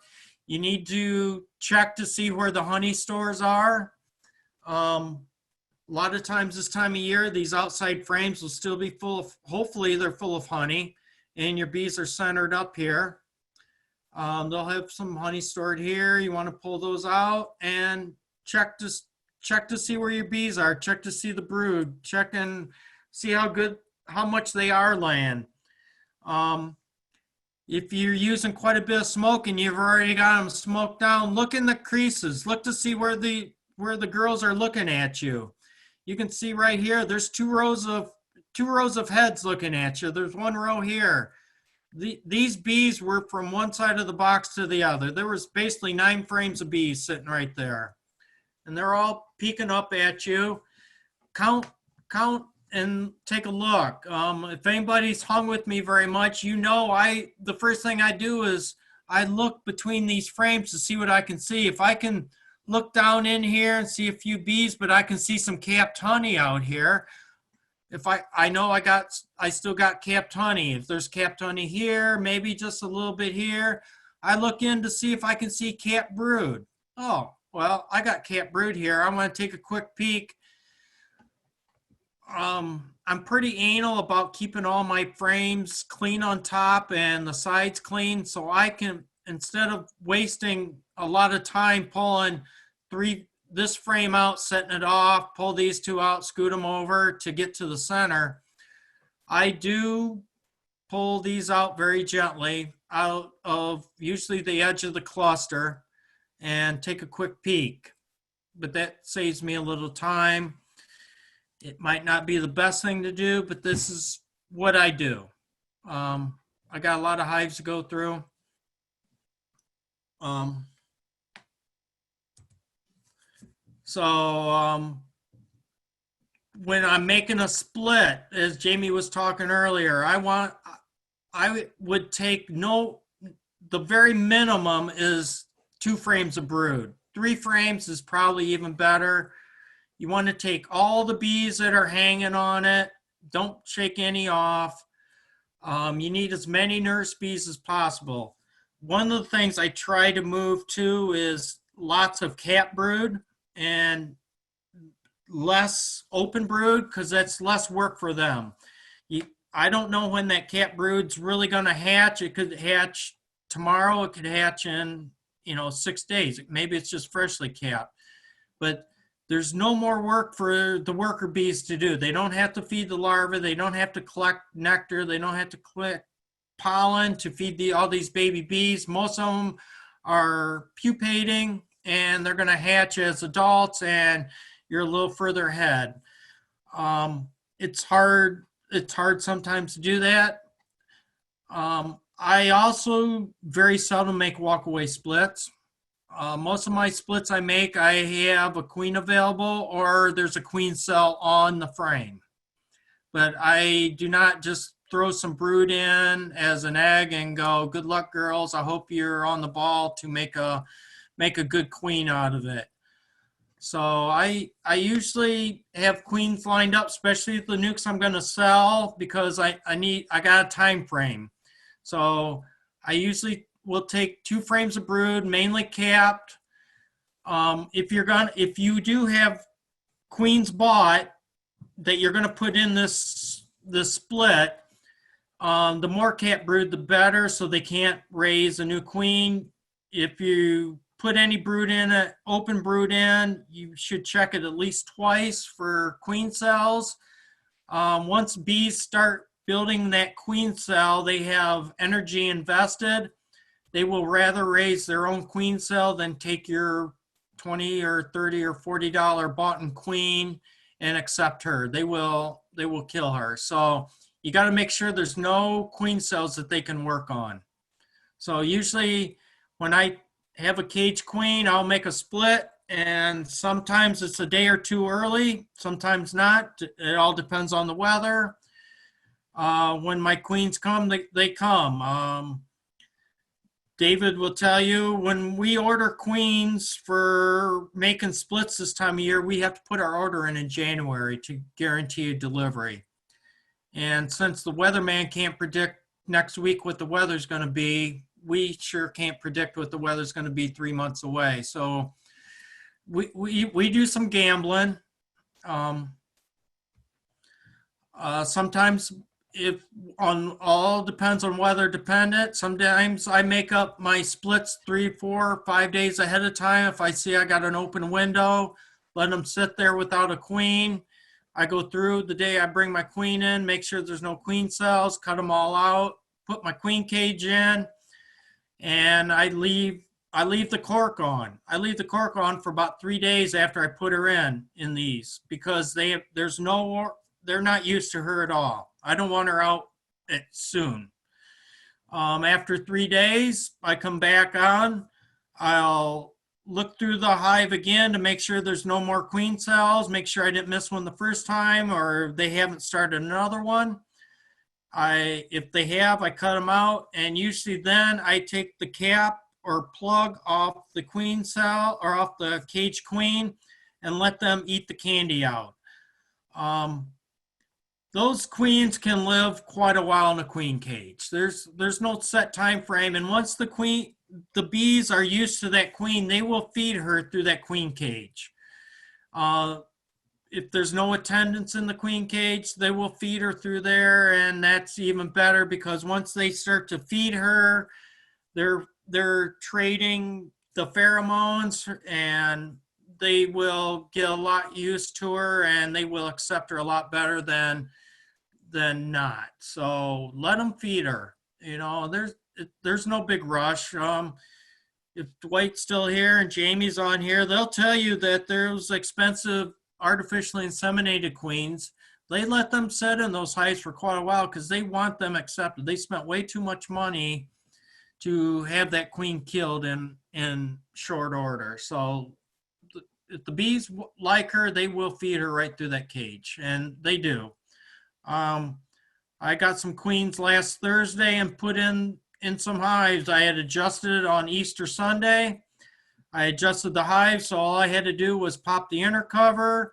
You need to check to see where the honey stores are. A lot of times this time of year, these outside frames will still be full of, hopefully they're full of honey, and your bees are centered up here. They'll have some honey stored here. You want to pull those out and check to see where your bees are. Check to see the brood. Check and see how much they are laying. If you're using quite a bit of smoke and you've already got them smoked down, look in the creases. Look to see where the girls are looking at you. You can see right here, there's two rows of heads looking at you. There's one row here. These bees were from one side of the box to the other. There was basically 9 frames of bees sitting right there. And they're all peeking up at you. Count and take a look. If anybody's hung with me very much, the first thing I do is I look between these frames to see what I can see. If I can look down in here and see a few bees, but I can see some capped honey out here. If I know I still got capped honey. If there's capped honey here, maybe just a little bit here, I look in to see if I can see capped brood. Oh, well, I got capped brood here. I want to take a quick peek. I'm pretty anal about keeping all my frames clean on top and the sides clean, so I can, instead of wasting a lot of time pulling this frame out, setting it off, pull these 2 out, scoot them over to get to the center, I do pull these out very gently out of usually the edge of the cluster and take a quick peek. But that saves me a little time. It might not be the best thing to do, but this is what I do. I got a lot of hives to go through. When I'm making a split, as Jamie was talking earlier, I would take the very minimum is 2 frames of brood. 3 frames is probably even better. You want to take all the bees that are hanging on it. Don't shake any off. You need as many nurse bees as possible. one of the things I try to move to is lots of cat brood and less open brood because that's less work for them. You, I don't know when that cat brood's really going to hatch. It could hatch tomorrow. It could hatch in 6 days. Maybe it's just freshly capped, but there's no more work for the worker bees to do. They don't have to feed the larvae. They don't have to collect nectar. They don't have to collect pollen to feed all these baby bees. Most of them are pupating and they're going to hatch as adults, and you're a little further ahead. It's hard. It's hard sometimes to do that. I also very seldom make walkaway splits. Most of my splits I make, I have a queen available or there's a queen cell on the frame. But I do not just throw some brood in as an egg and go, good luck, girls. I hope you're on the ball to make a good queen out of it. So I usually have queens lined up, especially the nukes I'm going to sell, because I got a time frame. So I usually will take 2 frames of brood, mainly capped. If you do have queens bought that you're going to put in this split, the more cap brood, the better, so they can't raise a new queen. If you put any brood in, open brood in, you should check it at least twice for queen cells. Once bees start building that queen cell, they have energy invested. They will rather raise their own queen cell than take your $20 or $30 or $40 bought-in queen and accept her. They will kill her. So you got to make sure there's no queen cells that they can work on. So usually when I have a cage queen, I'll make a split, and sometimes it's a day or two early, sometimes not. It all depends on the weather. When my queens come, they come. David will tell you, when we order queens for making splits this time of year, we have to put our order in January to guarantee a delivery. And since the weatherman can't predict next week what the weather's going to be, we sure can't predict what the weather's going to be 3 months away. So we do some gambling. Sometimes all depends on weather dependent. Sometimes I make up my splits 3, 4, 5 days ahead of time. If I see I got an open window, let them sit there without a queen. I go through the day I bring my queen in, make sure there's no queen cells, cut them all out, put my queen cage in, and I leave the cork on. I leave the cork on for about 3 days after I put her in these, because they're not used to her at all. I don't want her out soon. After 3 days, I come back on. I'll look through the hive again to make sure there's no more queen cells, make sure I didn't miss one the first time, or they haven't started another one. If they have, I cut them out, and usually then I take the cap or plug off the queen cell or off the cage queen and let them eat the candy out. Those queens can live quite a while in a queen cage. There's no set time frame, and once the bees are used to that queen, they will feed her through that queen cage. If there's no attendance in the queen cage, they will feed her through there, and that's even better, because once they start to feed her, they're trading the pheromones, and they will get a lot used to her, and they will accept her a lot better than not. So let them feed her. There's no big rush. If Dwight's still here and Jamie's on here, they'll tell you that there's expensive artificially inseminated queens. They let them sit in those hives for quite a while because they want them accepted. They spent way too much money to have that queen killed in short order. So if the bees like her, they will feed her right through that cage, and they do. I got some queens last Thursday and put in some hives. I had adjusted it on Easter Sunday. I adjusted the hive, so all I had to do was pop the inner cover,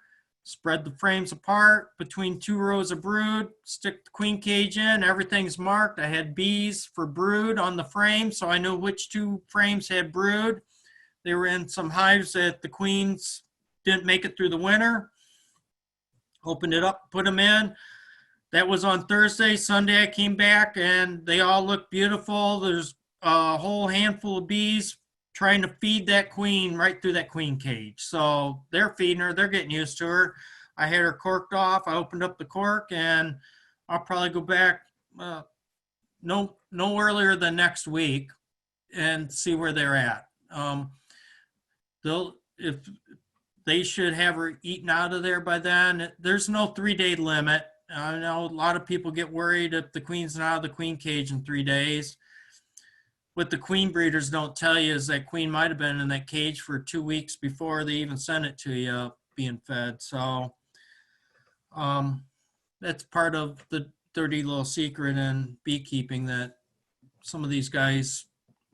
spread the frames apart between 2 rows of brood, stick the queen cage in, everything's marked. I had bees for brood on the frame, so I knew which 2 frames had brood. They were in some hives that the queens didn't make it through the winter. Opened it up, put them in. That was on Thursday. Sunday I came back and they all look beautiful. There's a whole handful of bees trying to feed that queen right through that queen cage. So they're feeding her, they're getting used to her. I had her corked off. I opened up the cork and I'll probably go back no earlier than next week and see where they're at. If they should have her eaten out of there by then. There's no 3-day limit. I know a lot of people get worried if the queen's not out of the queen cage in 3 days. What the queen breeders don't tell you is that queen might have been in that cage for 2 weeks before they even sent it to you being fed. So that's part of the dirty little secret in beekeeping that some of these guys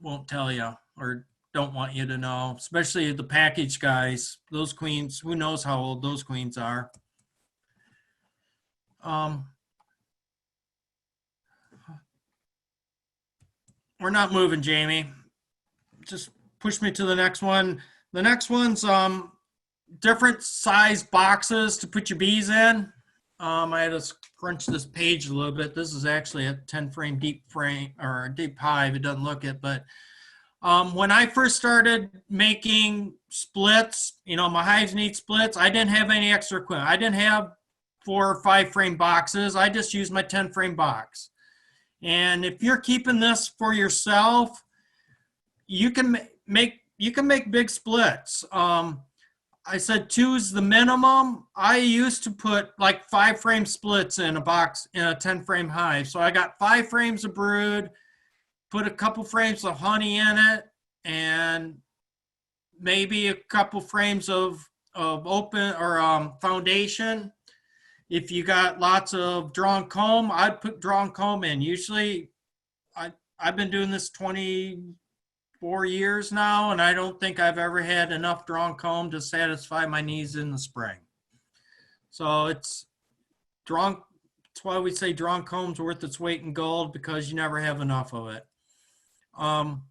won't tell you or don't want you to know, especially the package guys. Those queens, who knows how old those queens are. We're not moving, Jamie. Just push me to the next one. The next one's different size boxes to put your bees in. I had to scrunch this page a little bit. This is actually a 10 frame deep frame or a deep hive. It doesn't look it, but when I first started making splits, you know, my hives need splits. I didn't have any extra equipment. I didn't have 4 or 5 frame boxes. I just used my 10 frame box. And if you're keeping this for yourself, you can make big splits. I said 2 is the minimum. I used to put like 5 frame splits in a box in a 10 frame hive. So I got 5 frames of brood, put a couple frames of honey in it, and maybe a couple frames of open or foundation. If you got lots of drawn comb, I'd put drawn comb in. Usually, I've been doing this 24 years now, and I don't think I've ever had enough drawn comb to satisfy my needs in the spring. So it's drawn. That's why we say drawn comb's worth its weight in gold, because you never have enough of it. I'm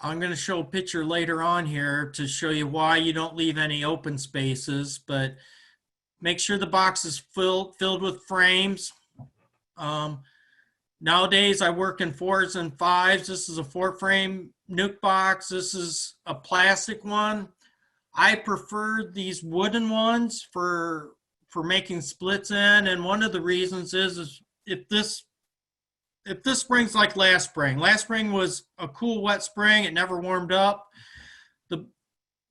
going to show a picture later on here to show you why you don't leave any open spaces, but make sure the box is filled with frames. Nowadays, I work in 4s and 5s. This is a 4-frame nuke box. This is a plastic one. I prefer these wooden ones for making splits in, and one of the reasons is if this spring's like last spring. Last spring was a cool, wet spring. It never warmed up.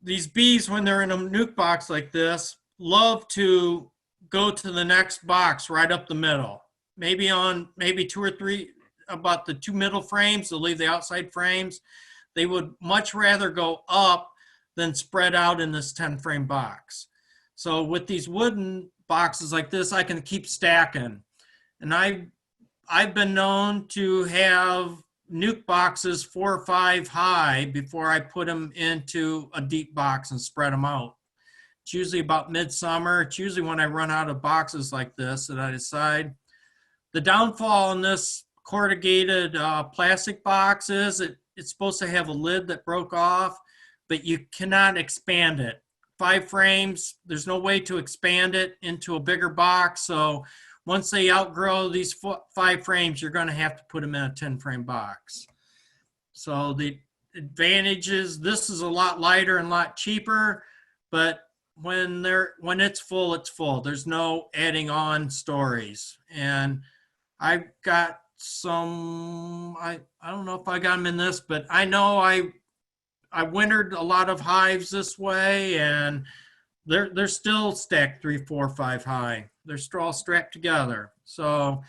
These bees, when they're in a nuke box like this, love to go to the next box right up the middle. Maybe 2 or 3, about the 2 middle frames, they'll leave the outside frames. They would much rather go up than spread out in this 10 frame box. So with these wooden boxes like this, I can keep stacking. And I've been known to have nuke boxes 4 or 5 high before I put them into a deep box and spread them out. It's usually about midsummer. It's usually when I run out of boxes like this that I decide. The downfall in this corrugated plastic box is it's supposed to have a lid that broke off, but you cannot expand it. 5 frames, there's no way to expand it into a bigger box. So once they outgrow these 5 frames, you're going to have to put them in a 10 frame box. So the advantage is this is a lot lighter and a lot cheaper, but when it's full, it's full. There's no adding on stories. And I've got some, I don't know if I got them in this, but I know I wintered a lot of hives this way, and they're still stacked 3, 4, 5 high. They're all strapped together. So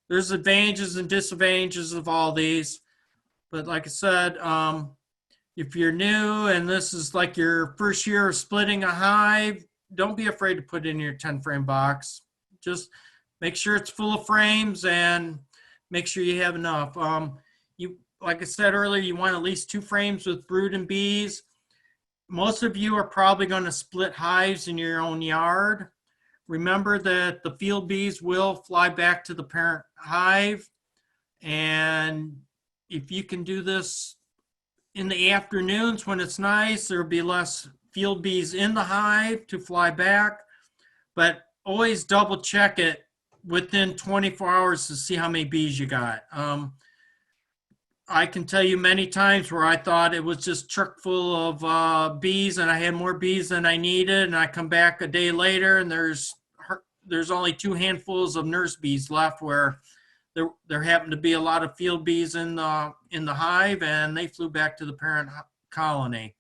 there's advantages and disadvantages of all these. But like I said, if you're new and this is like your first year of splitting a hive, don't be afraid to put it in your 10 frame box. Just make sure it's full of frames and make sure you have enough. Like I said earlier, you want at least 2 frames with brood and bees. most of you are probably going to split hives in your own yard. Remember that the field bees will fly back to the parent hive. And if you can do this in the afternoons when it's nice, there'll be less field bees in the hive to fly back. But always double check it within 24 hours to see how many bees you got. I can tell you many times where I thought it was just chock full of bees and I had more bees than I needed, and I come back a day later and there's only 2 handfuls of nurse bees left, where there happened to be a lot of field bees in the hive, and they flew back to the parent colony.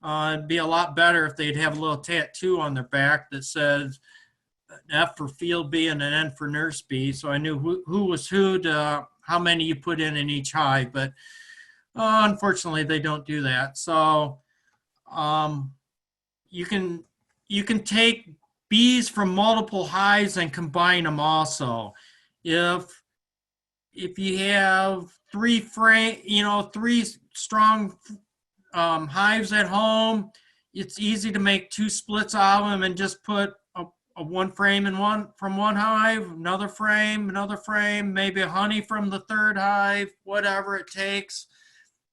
It'd be a lot better if they'd have a little tattoo on their back that says F for field bee and an N for nurse bee, so I knew who was who to how many you put in each hive. But unfortunately, they don't do that. So you can take bees from multiple hives and combine them also. If you have three strong hives at home, it's easy to make 2 splits out of them and just put a one frame from one hive, another frame, maybe a honey from the 3rd hive, whatever it takes.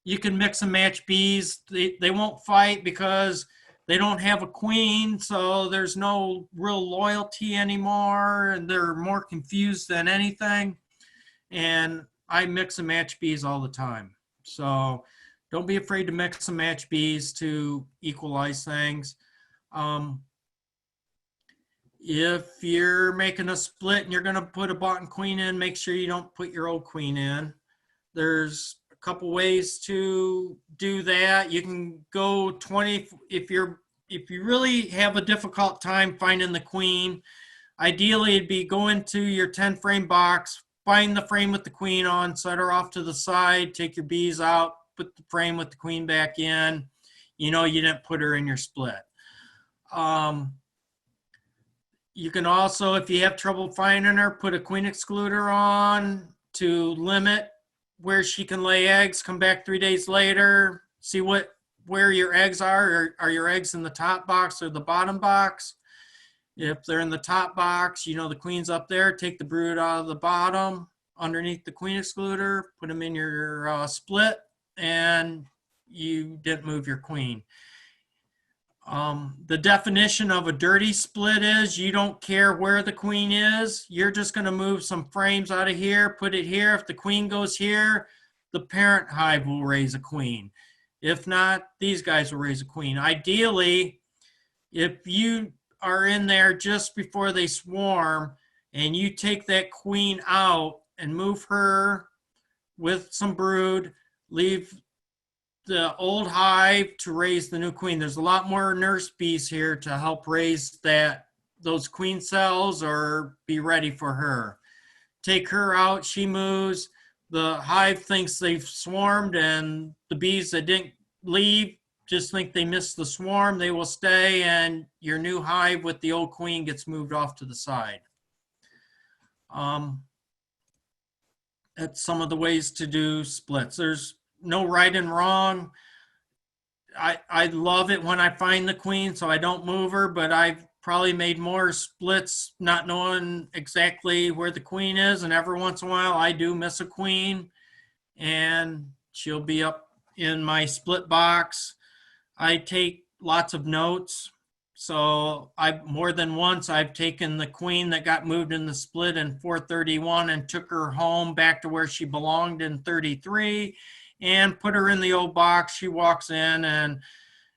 You can mix and match bees. They won't fight because they don't have a queen, so there's no real loyalty anymore, and they're more confused than anything. And I mix and match bees all the time. So don't be afraid to mix and match bees to equalize things. If you're making a split and you're going to put a bottom queen in, make sure you don't put your old queen in. There's a couple ways to do that. You can go 20 if you really have a difficult time finding the queen. Ideally, it'd be go into your 10 frame box, find the frame with the queen on, set her off to the side, take your bees out, put the frame with the queen back in. You know you didn't put her in your split. You can also, if you have trouble finding her, put a queen excluder on to limit where she can lay eggs. Come back 3 days later, see where your eggs are. Are your eggs in the top box or the bottom box? If they're in the top box, you know the queen's up there. Take the brood out of the bottom underneath the queen excluder, put them in your split, and you didn't move your queen. The definition of a dirty split is you don't care where the queen is. You're just going to move some frames out of here, put it here. If the queen goes here, the parent hive will raise a queen. If not, these guys will raise a queen. Ideally, if you are in there just before they swarm and you take that queen out and move her with some brood, leave the old hive to raise the new queen. There's a lot more nurse bees here to help raise those queen cells or be ready for her. Take her out, she moves. The hive thinks they've swarmed, and the bees that didn't leave just think they missed the swarm. They will stay, and your new hive with the old queen gets moved off to the side. That's some of the ways to do splits. There's no right and wrong. I love it when I find the queen, so I don't move her, but I've probably made more splits not knowing exactly where the queen is, and every once in a while I do miss a queen, and she'll be up in my split box. I take lots of notes, so more than once I've taken the queen that got moved in the split in 431 and took her home back to where she belonged in 33 and put her in the old box. She walks in,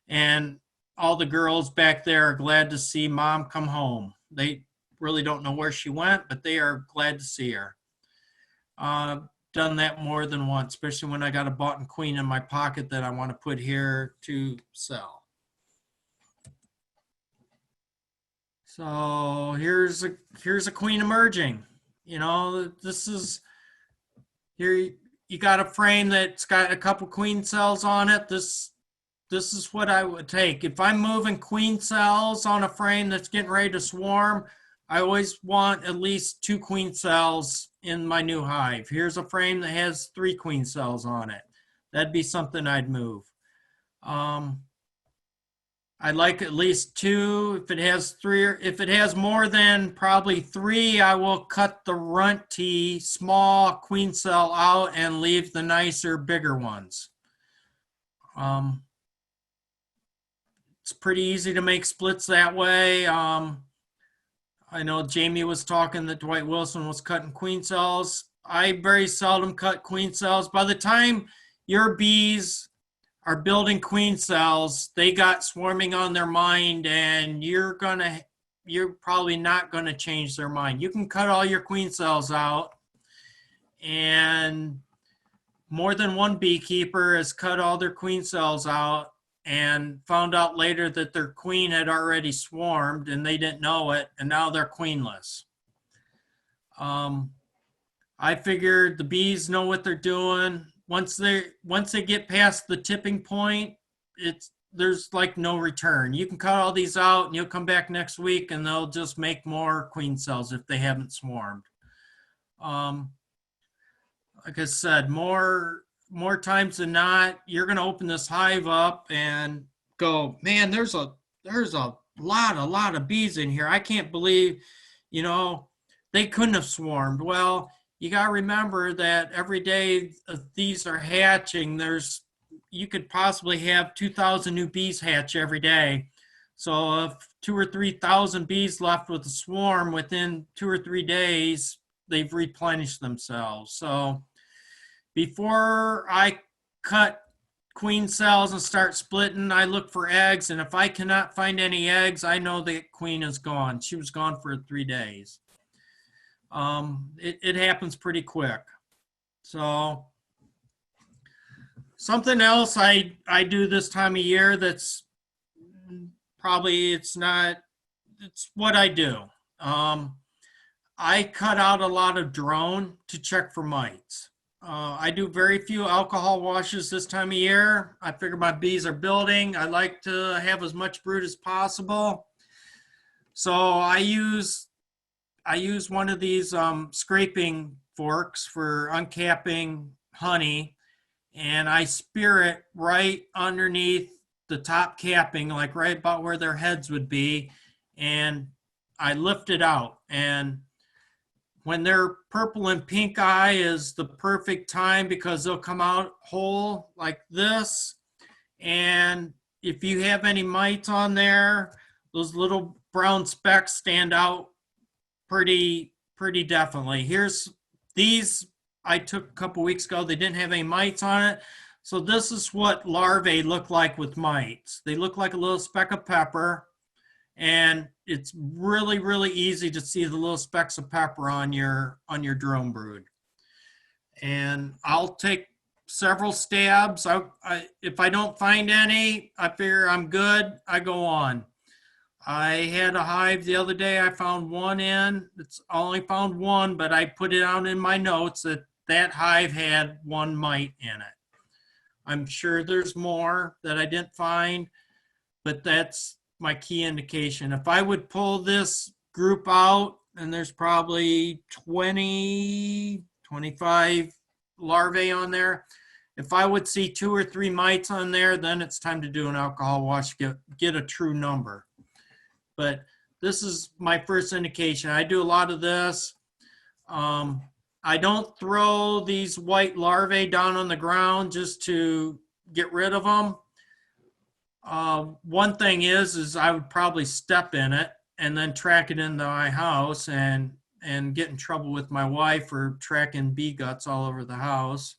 and all the girls back there are glad to see mom come home. They really don't know where she went, but they are glad to see her. Done that more than once, especially when I got a bought queen in my pocket that I want to put here to sell. So here's a queen emerging. You know, this is here. You got a frame that's got a couple queen cells on it. This is what I would take. If I'm moving queen cells on a frame that's getting ready to swarm, I always want at least 2 queen cells in my new hive. Here's a frame that has 3 queen cells on it. That'd be something I'd move. I like at least two. If it has three, if it has more than probably three, I will cut the runty small queen cell out and leave the nicer, bigger ones. Um, it's pretty easy to make splits that way. I know Jamie was talking that Dwight Wilson was cutting queen cells. I very seldom cut queen cells. By the time your bees are building queen cells, they got swarming on their mind, and you're probably not gonna change their mind. You can cut all your queen cells out, and more than one beekeeper has cut all their queen cells out and found out later that their queen had already swarmed and they didn't know it, and now they're queenless. Um, I figured the bees know what they're doing. Once they get past the tipping point, there's like no return. You can cut all these out and you'll come back next week and they'll just make more queen cells if they haven't swarmed. Um, like I said, more times than not, you're going to open this hive up and go, man, there's a lot of bees in here. I can't believe, you know, they couldn't have swarmed. Well, you got to remember that every day these are hatching. You could possibly have 2,000 new bees hatch every day. So if 2 or 3,000 bees left with a swarm within 2 or 3 days, they've replenished themselves. So before I cut queen cells and start splitting, I look for eggs. And if I cannot find any eggs, I know the queen is gone. She was gone for 3 days. It happens pretty quick. So something else I do this time of year that's probably it's what I do. I cut out a lot of drone to check for mites. I do very few alcohol washes this time of year. I figure my bees are building. I like to have as much brood as possible. So I use one of these scraping forks for uncapping honey, and I spear it right underneath the top capping, like right about where their heads would be, and I lift it out. And when they're purple and pink eye is the perfect time because they'll come out whole like this. And if you have any mites on there, those little brown specks stand out pretty definitely. Here's these I took a couple weeks ago. They didn't have any mites on it. So this is what larvae look like with mites. They look like a little speck of pepper, and it's really easy to see the little specks of pepper on your drone brood. And I'll take several stabs. If I don't find any, I figure I'm good. I go on. I had a hive the other day. I found one in. I only found one, but I put it out in my notes that hive had one mite in it. I'm sure there's more that I didn't find, but that's my key indication. If I would pull this group out, and there's probably 20, 25 larvae on there, if I would see 2 or 3 mites on there, then it's time to do an alcohol wash, get a true number. But this is my first indication. I do a lot of this. I don't throw these white larvae down on the ground just to get rid of them. One thing is I would probably step in it and then track it into my house and get in trouble with my wife for tracking bee guts all over the house.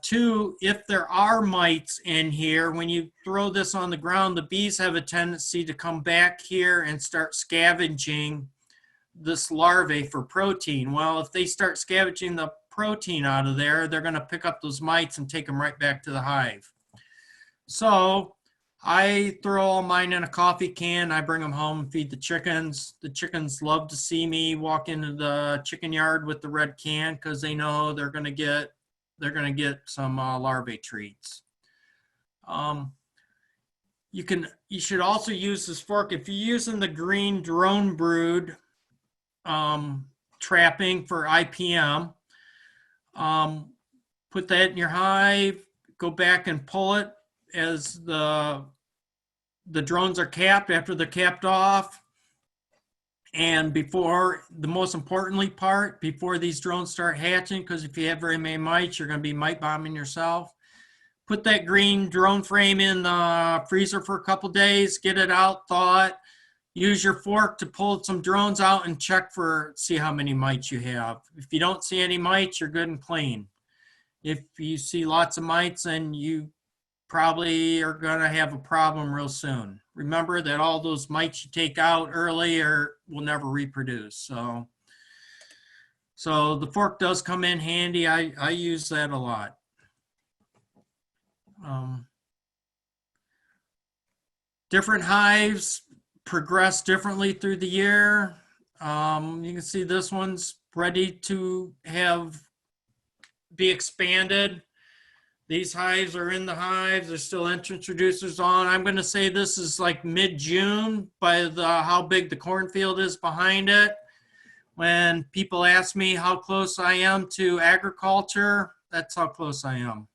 2, if there are mites in here, when you throw this on the ground, the bees have a tendency to come back here and start scavenging this larvae for protein. Well, if they start scavenging the protein out of there, they're going to pick up those mites and take them right back to the hive. So I throw all mine in a coffee can. I bring them home and feed the chickens. The chickens love to see me walk into the chicken yard with the red can because they know they're going to get some larvae treats. You should also use this fork if you're using the green drone brood trapping for IPM. Put that in your hive. Go back and pull it as the the drones are capped, after they're capped off, and before, the most importantly part, before these drones start hatching, because if you have very many mites, you're going to be mite bombing yourself. Put that green drone frame in the freezer for a couple days, get it out, thaw it. Use your fork to pull some drones out and check see how many mites you have. If you don't see any mites, you're good and clean. If you see lots of mites, then you probably are going to have a problem real soon. Remember that all those mites you take out early will never reproduce. So the fork does come in handy. I use that a lot. Different hives progress differently through the year. You can see this one's ready to be expanded. These hives are in the hives. There's still entrance reducers on. I'm going to say this is like mid-June by how big the cornfield is behind it. When people ask me how close I am to agriculture, that's how close I am.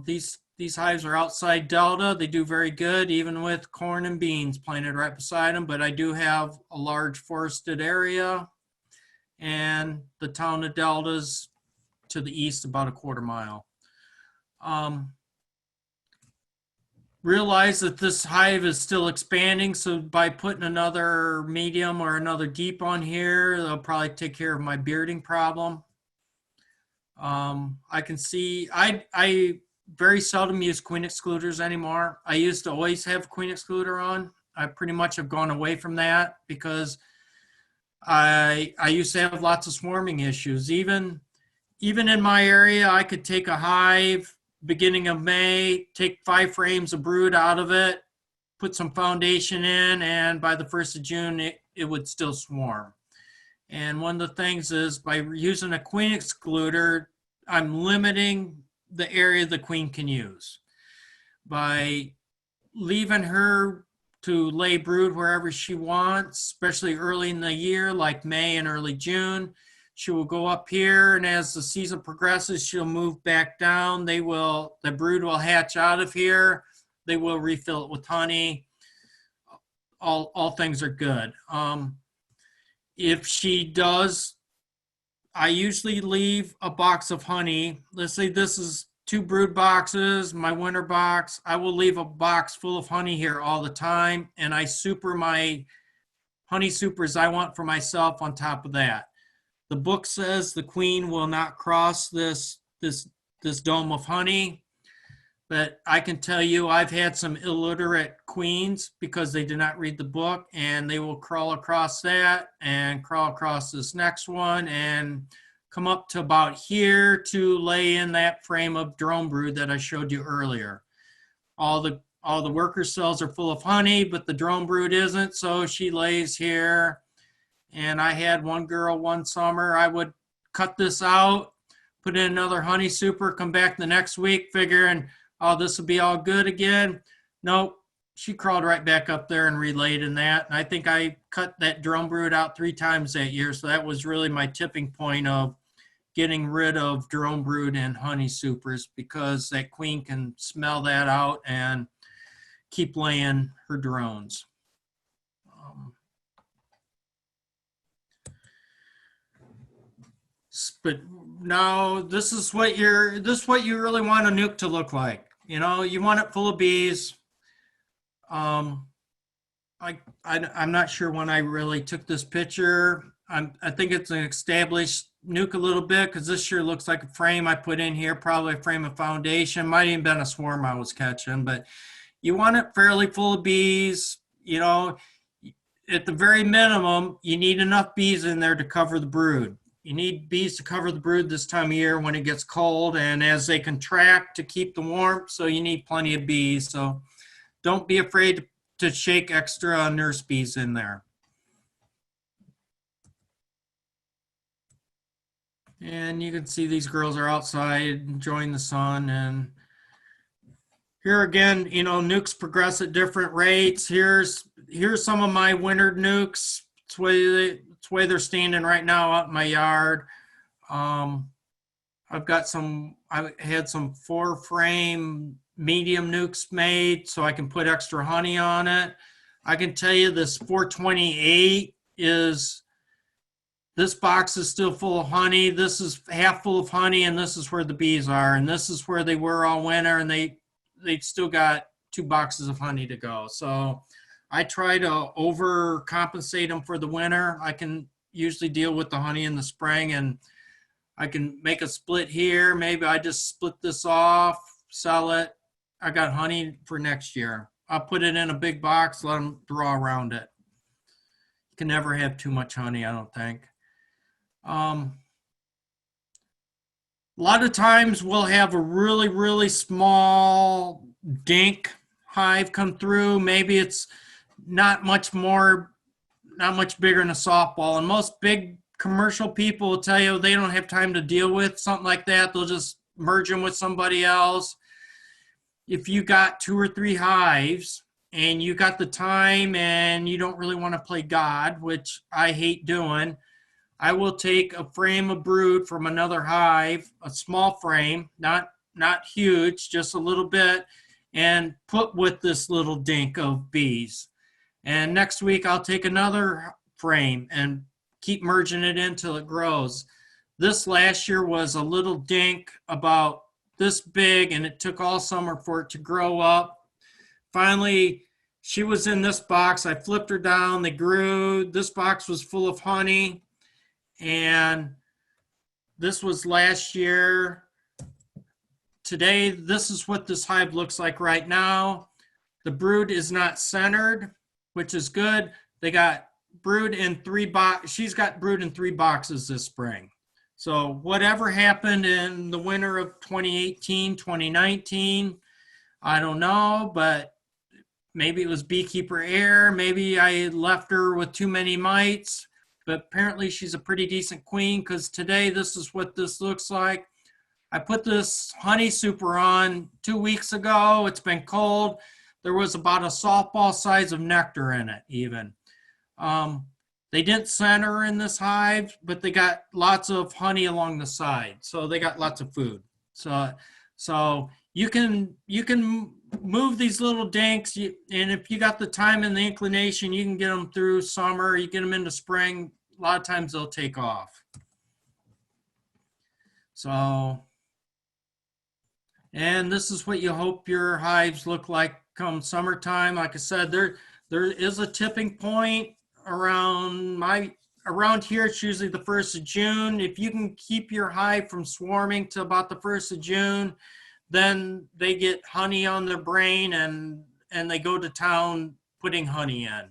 These hives are outside Delta. They do very good, even with corn and beans planted right beside them. But I do have a large forested area, and the town of Delta's to the east about a quarter mile. Realize that this hive is still expanding, so by putting another medium or another deep on here, they'll probably take care of my bearding problem. I can see, I very seldom use queen excluders anymore. I used to always have queen excluder on. I pretty much have gone away from that because I used to have lots of swarming issues. Even in my area, I could take a hive beginning of May, take 5 frames of brood out of it, put some foundation in, and by the 1st of June, it would still swarm. And one of the things is by using a queen excluder, I'm limiting the area the queen can use. By leaving her to lay brood wherever she wants, especially early in the year, like May and early June, she will go up here, and as the season progresses, she'll move back down. The brood will hatch out of here. They will refill it with honey. All things are good. If she does, I usually leave a box of honey. Let's say this is 2 brood boxes, my winter box. I will leave a box full of honey here all the time, and I super my honey supers I want for myself on top of that. The book says the queen will not cross this dome of honey, but I can tell you I've had some illiterate queens because they did not read the book, and they will crawl across that and crawl across this next one and come up to about here to lay in that frame of drone brood that I showed you earlier. All the worker cells are full of honey, but the drone brood isn't, so she lays here. And I had one girl one summer, I would cut this out, put in another honey super, come back the next week figuring, oh, this will be all good again. Nope, she crawled right back up there and relayed in that. And I think I cut that drone brood out 3 times that year. So that was really my tipping point of getting rid of drone brood and honey supers, because that queen can smell that out and keep laying her drones. But now this is what you really want a nuke to look like. You know, you want it full of bees. I'm not sure when I really took this picture. I think it's an established nuke a little bit, because this sure looks like a frame I put in here, probably a frame of foundation. Might even been a swarm I was catching, but you want it fairly full of bees. You know, at the very minimum, you need enough bees in there to cover the brood. You need bees to cover the brood this time of year when it gets cold, and as they contract to keep the warmth, so you need plenty of bees. So don't be afraid to shake extra nurse bees in there. And you can see these girls are outside enjoying the sun. And here again, you know, nukes progress at different rates. Here's some of my wintered nukes. It's the way they're standing right now out in my yard. I had some 4-frame medium nukes made so I can put extra honey on it. I can tell you this 428 is, this box is still full of honey. This is half full of honey, and this is where the bees are, and this is where they were all winter, and they've still got 2 boxes of honey to go. So I try to overcompensate them for the winter. I can usually deal with the honey in the spring, and I can make a split here. Maybe I just split this off, sell it. I got honey for next year. I'll put it in a big box, let them draw around it. You can never have too much honey, I don't think. A lot of times we'll have a really, really small dink hive come through. Maybe it's not much bigger than a softball. And most big commercial people will tell you they don't have time to deal with something like that. They'll just merge them with somebody else. If you got 2 or 3 hives and you got the time and you don't really want to play God, which I hate doing, I will take a frame of brood from another hive, a small frame, not huge, just a little bit, and put with this little dink of bees. And next week I'll take another frame and keep merging it in till it grows. This last year was a little dink about this big, and it took all summer for it to grow up. Finally, she was in this box. I flipped her down. They grew. This box was full of honey. And this was last year. Today, this is what this hive looks like right now. The brood is not centered, which is good. They got brood in 3 boxes. She's got brood in 3 boxes this spring. So whatever happened in the winter of 2018, 2019, I don't know, but maybe it was beekeeper error. Maybe I left her with too many mites. But apparently she's a pretty decent queen, because today this is what this looks like. I put this honey super on 2 weeks ago. It's been cold. There was about a softball size of nectar in it even. They didn't center in this hive, but they got lots of honey along the side. So they got lots of food. So you can move these little dinks, and if you got the time and the inclination, you can get them through summer. You get them into spring. A lot of times they'll take off. So, and this is what you hope your hives look like come summertime. Like I said, there is a tipping point around here. It's usually the 1st of June. If you can keep your hive from swarming to about the 1st of June, then they get honey on their brain and they go to town putting honey in.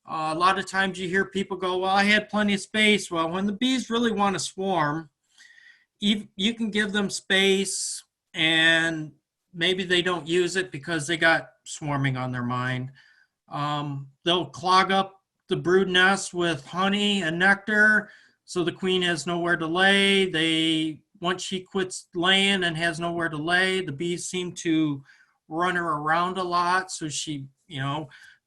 A lot of times you hear people go, well, I had plenty of space. Well, when the bees really want to swarm, you can give them space, and maybe they don't use it because they got swarming on their mind. They'll clog up the brood nest with honey and nectar, so the queen has nowhere to lay. Once she quits laying and has nowhere to lay, the bees seem to run her around a lot. So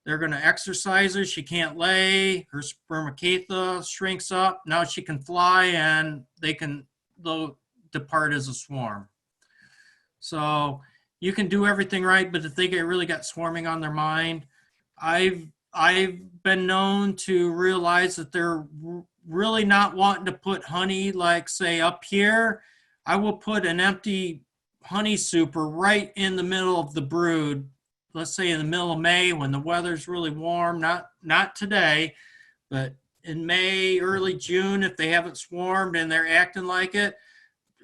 they're going to exercise her. She can't lay. Her spermacatha shrinks up. Now she can fly, and they'll depart as a swarm. So you can do everything right, but if they really got swarming on their mind, I've been known to realize that they're really not wanting to put honey, like say up here. I will put an empty honey super right in the middle of the brood. Let's say in the middle of May when the weather's really warm, not today, but in May, early June, if they haven't swarmed and they're acting like it,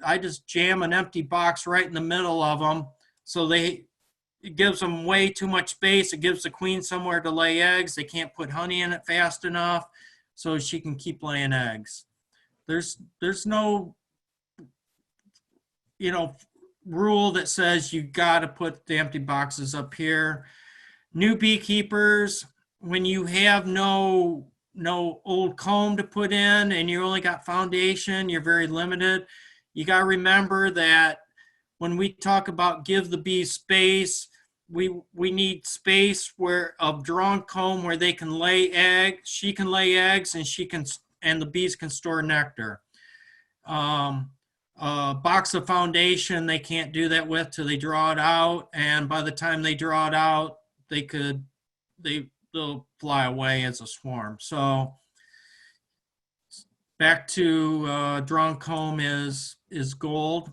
I just jam an empty box right in the middle of them. So it gives them way too much space. It gives the queen somewhere to lay eggs. They can't put honey in it fast enough, so she can keep laying eggs. There's no, rule that says you got to put the empty boxes up here. New beekeepers, when you have no old comb to put in and you only got foundation, you're very limited. You got to remember that when we talk about give the bees space, we need space of drawn comb where they can lay eggs. She can lay eggs, and the bees can store nectar. a box of foundation they can't do that with till they draw it out, and by the time they draw it out, they'll fly away as a swarm. So back to drawn comb is gold.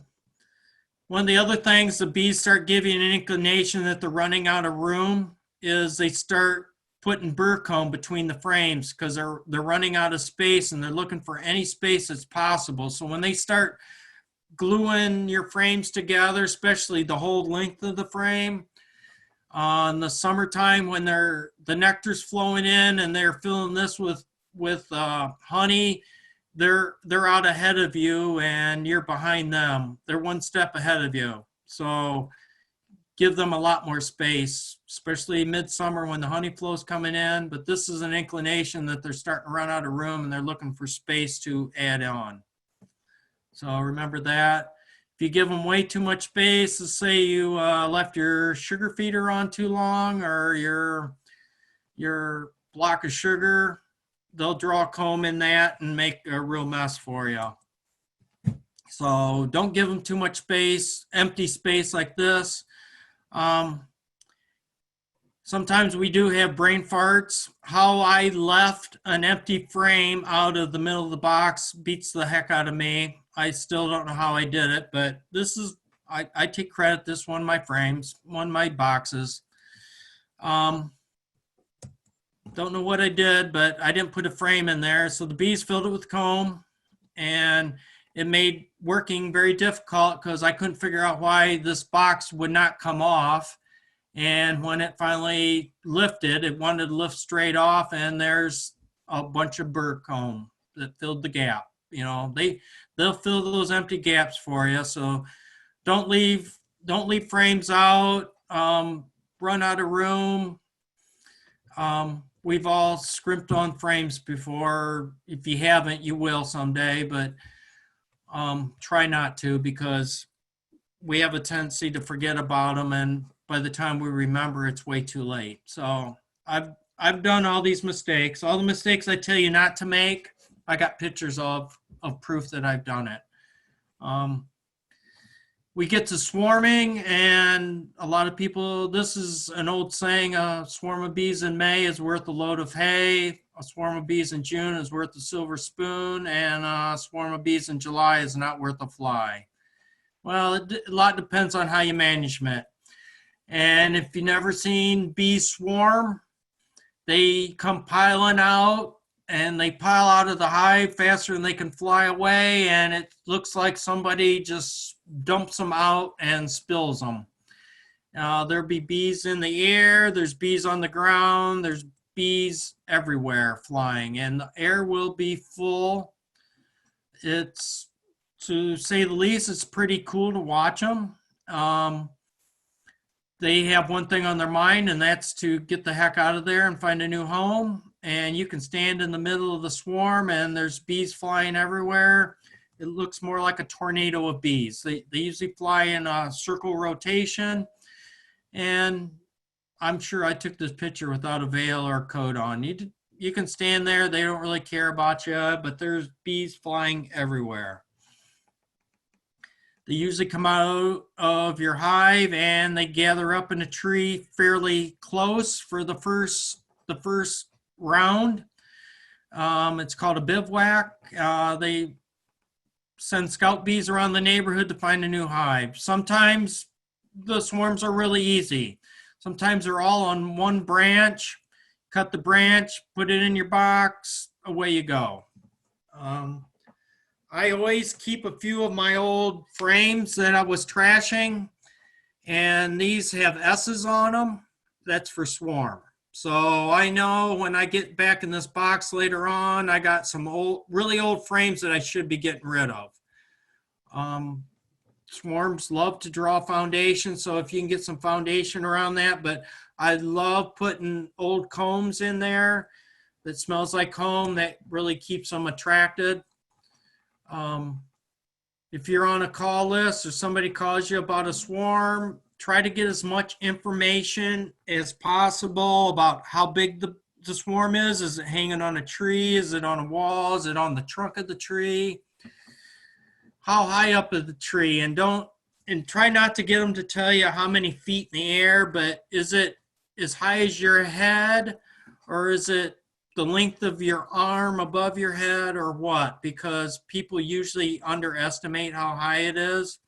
One of the other things the bees start giving an inclination that they're running out of room is they start putting burr comb between the frames because they're running out of space and they're looking for any space that's possible. So when they start gluing your frames together, especially the whole length of the frame, in the summertime when the nectar's flowing in and they're filling this with honey, they're out ahead of you and you're behind them. They're one step ahead of you. So give them a lot more space, especially midsummer when the honey flow's coming in. But this is an inclination that they're starting to run out of room and they're looking for space to add on. So remember that. If you give them way too much space, let's say you left your sugar feeder on too long or your block of sugar, they'll draw a comb in that and make a real mess for you. So don't give them too much space, empty space like this. Sometimes we do have brain farts. How I left an empty frame out of the middle of the box beats the heck out of me. I still don't know how I did it, but this is, I take credit. This one of my frames, one of my boxes. Don't know what I did, but I didn't put a frame in there. So the bees filled it with comb and it made working very difficult because I couldn't figure out why this box would not come off. And when it finally lifted, it wanted to lift straight off and there's a bunch of burr comb that filled the gap. You know, they'll fill those empty gaps for you. So don't leave frames out, run out of room. We've all scrimped on frames before. If you haven't, you will someday, but try not to because we have a tendency to forget about them, and by the time we remember, it's way too late. So I've done all these mistakes. All the mistakes I tell you not to make, I got pictures of proof that I've done it. We get to swarming, and a lot of people, this is an old saying, a swarm of bees in May is worth a load of hay, a swarm of bees in June is worth a silver spoon, and a swarm of bees in July is not worth a fly. Well, a lot depends on how you manage it. And if you've never seen bees swarm, they come piling out and they pile out of the hive faster than they can fly away, and it looks like somebody just dumps them out and spills them. There'll be bees in the air, there's bees on the ground, there's bees everywhere flying, and the air will be full. It's, to say the least, it's pretty cool to watch them. They have one thing on their mind, and that's to get the heck out of there and find a new home. And you can stand in the middle of the swarm and there's bees flying everywhere. It looks more like a tornado of bees. They usually fly in a circle rotation. And I'm sure I took this picture without a veil or coat on. You can stand there. They don't really care about you, but there's bees flying everywhere. They usually come out of your hive and they gather up in a tree fairly close for the first round. It's called a bivouac. They send scout bees around the neighborhood to find a new hive. Sometimes the swarms are really easy. Sometimes they're all on one branch. Cut the branch, put it in your box, away you go. I always keep a few of my old frames that I was trashing, and these have S's on them. That's for swarm. So I know when I get back in this box later on, I got some really old frames that I should be getting rid of. Swarms love to draw foundation, so if you can get some foundation around that, but I love putting old combs in there that smells like comb. That really keeps them attracted. If you're on a call list or somebody calls you about a swarm, try to get as much information as possible about how big the swarm is. Is it hanging on a tree? Is it on a wall? Is it on the trunk of the tree? how high up is the tree, and don't and try not to get them to tell you how many feet in the air, but is it as high as your head, or is it the length of your arm above your head, or what? Because people usually underestimate how high it is.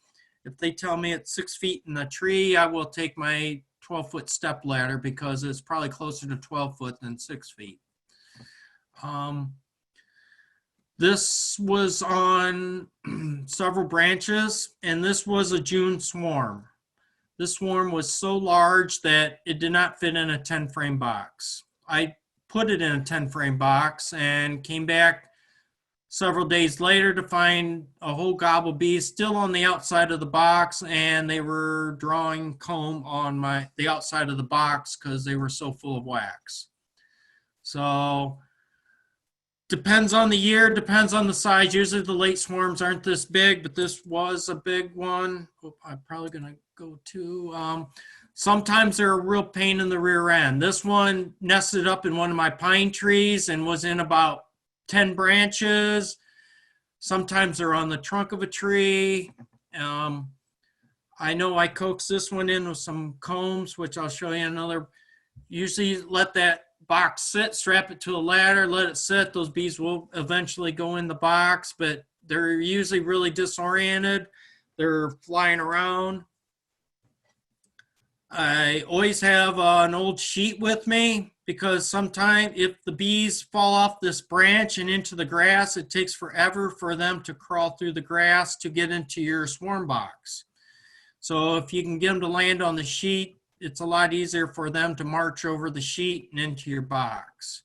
If they tell me it's 6 feet in the tree, I will take my 12-foot step ladder because it's probably closer to 12 foot than 6 feet. Um, this was on several branches, and this was a June swarm. This swarm was so large that it did not fit in a 10 frame box. I put it in a 10 frame box and came back several days later to find a whole gobble of bees still on the outside of the box, and they were drawing comb on the outside of the box because they were so full of wax. So depends on the year, depends on the size. Usually the late swarms aren't this big, but this was a big one. I'm probably gonna go to, sometimes they're a real pain in the rear end. This one nested up in one of my pine trees and was in about 10 branches. Sometimes they're on the trunk of a tree. I know I coaxed this one in with some combs, which I'll show you another. Usually let that box sit, strap it to a ladder, let it sit. Those bees will eventually go in the box, but they're usually really disoriented. They're flying around. I always have an old sheet with me because sometimes if the bees fall off this branch and into the grass, it takes forever for them to crawl through the grass to get into your swarm box. So if you can get them to land on the sheet, it's a lot easier for them to march over the sheet and into your box.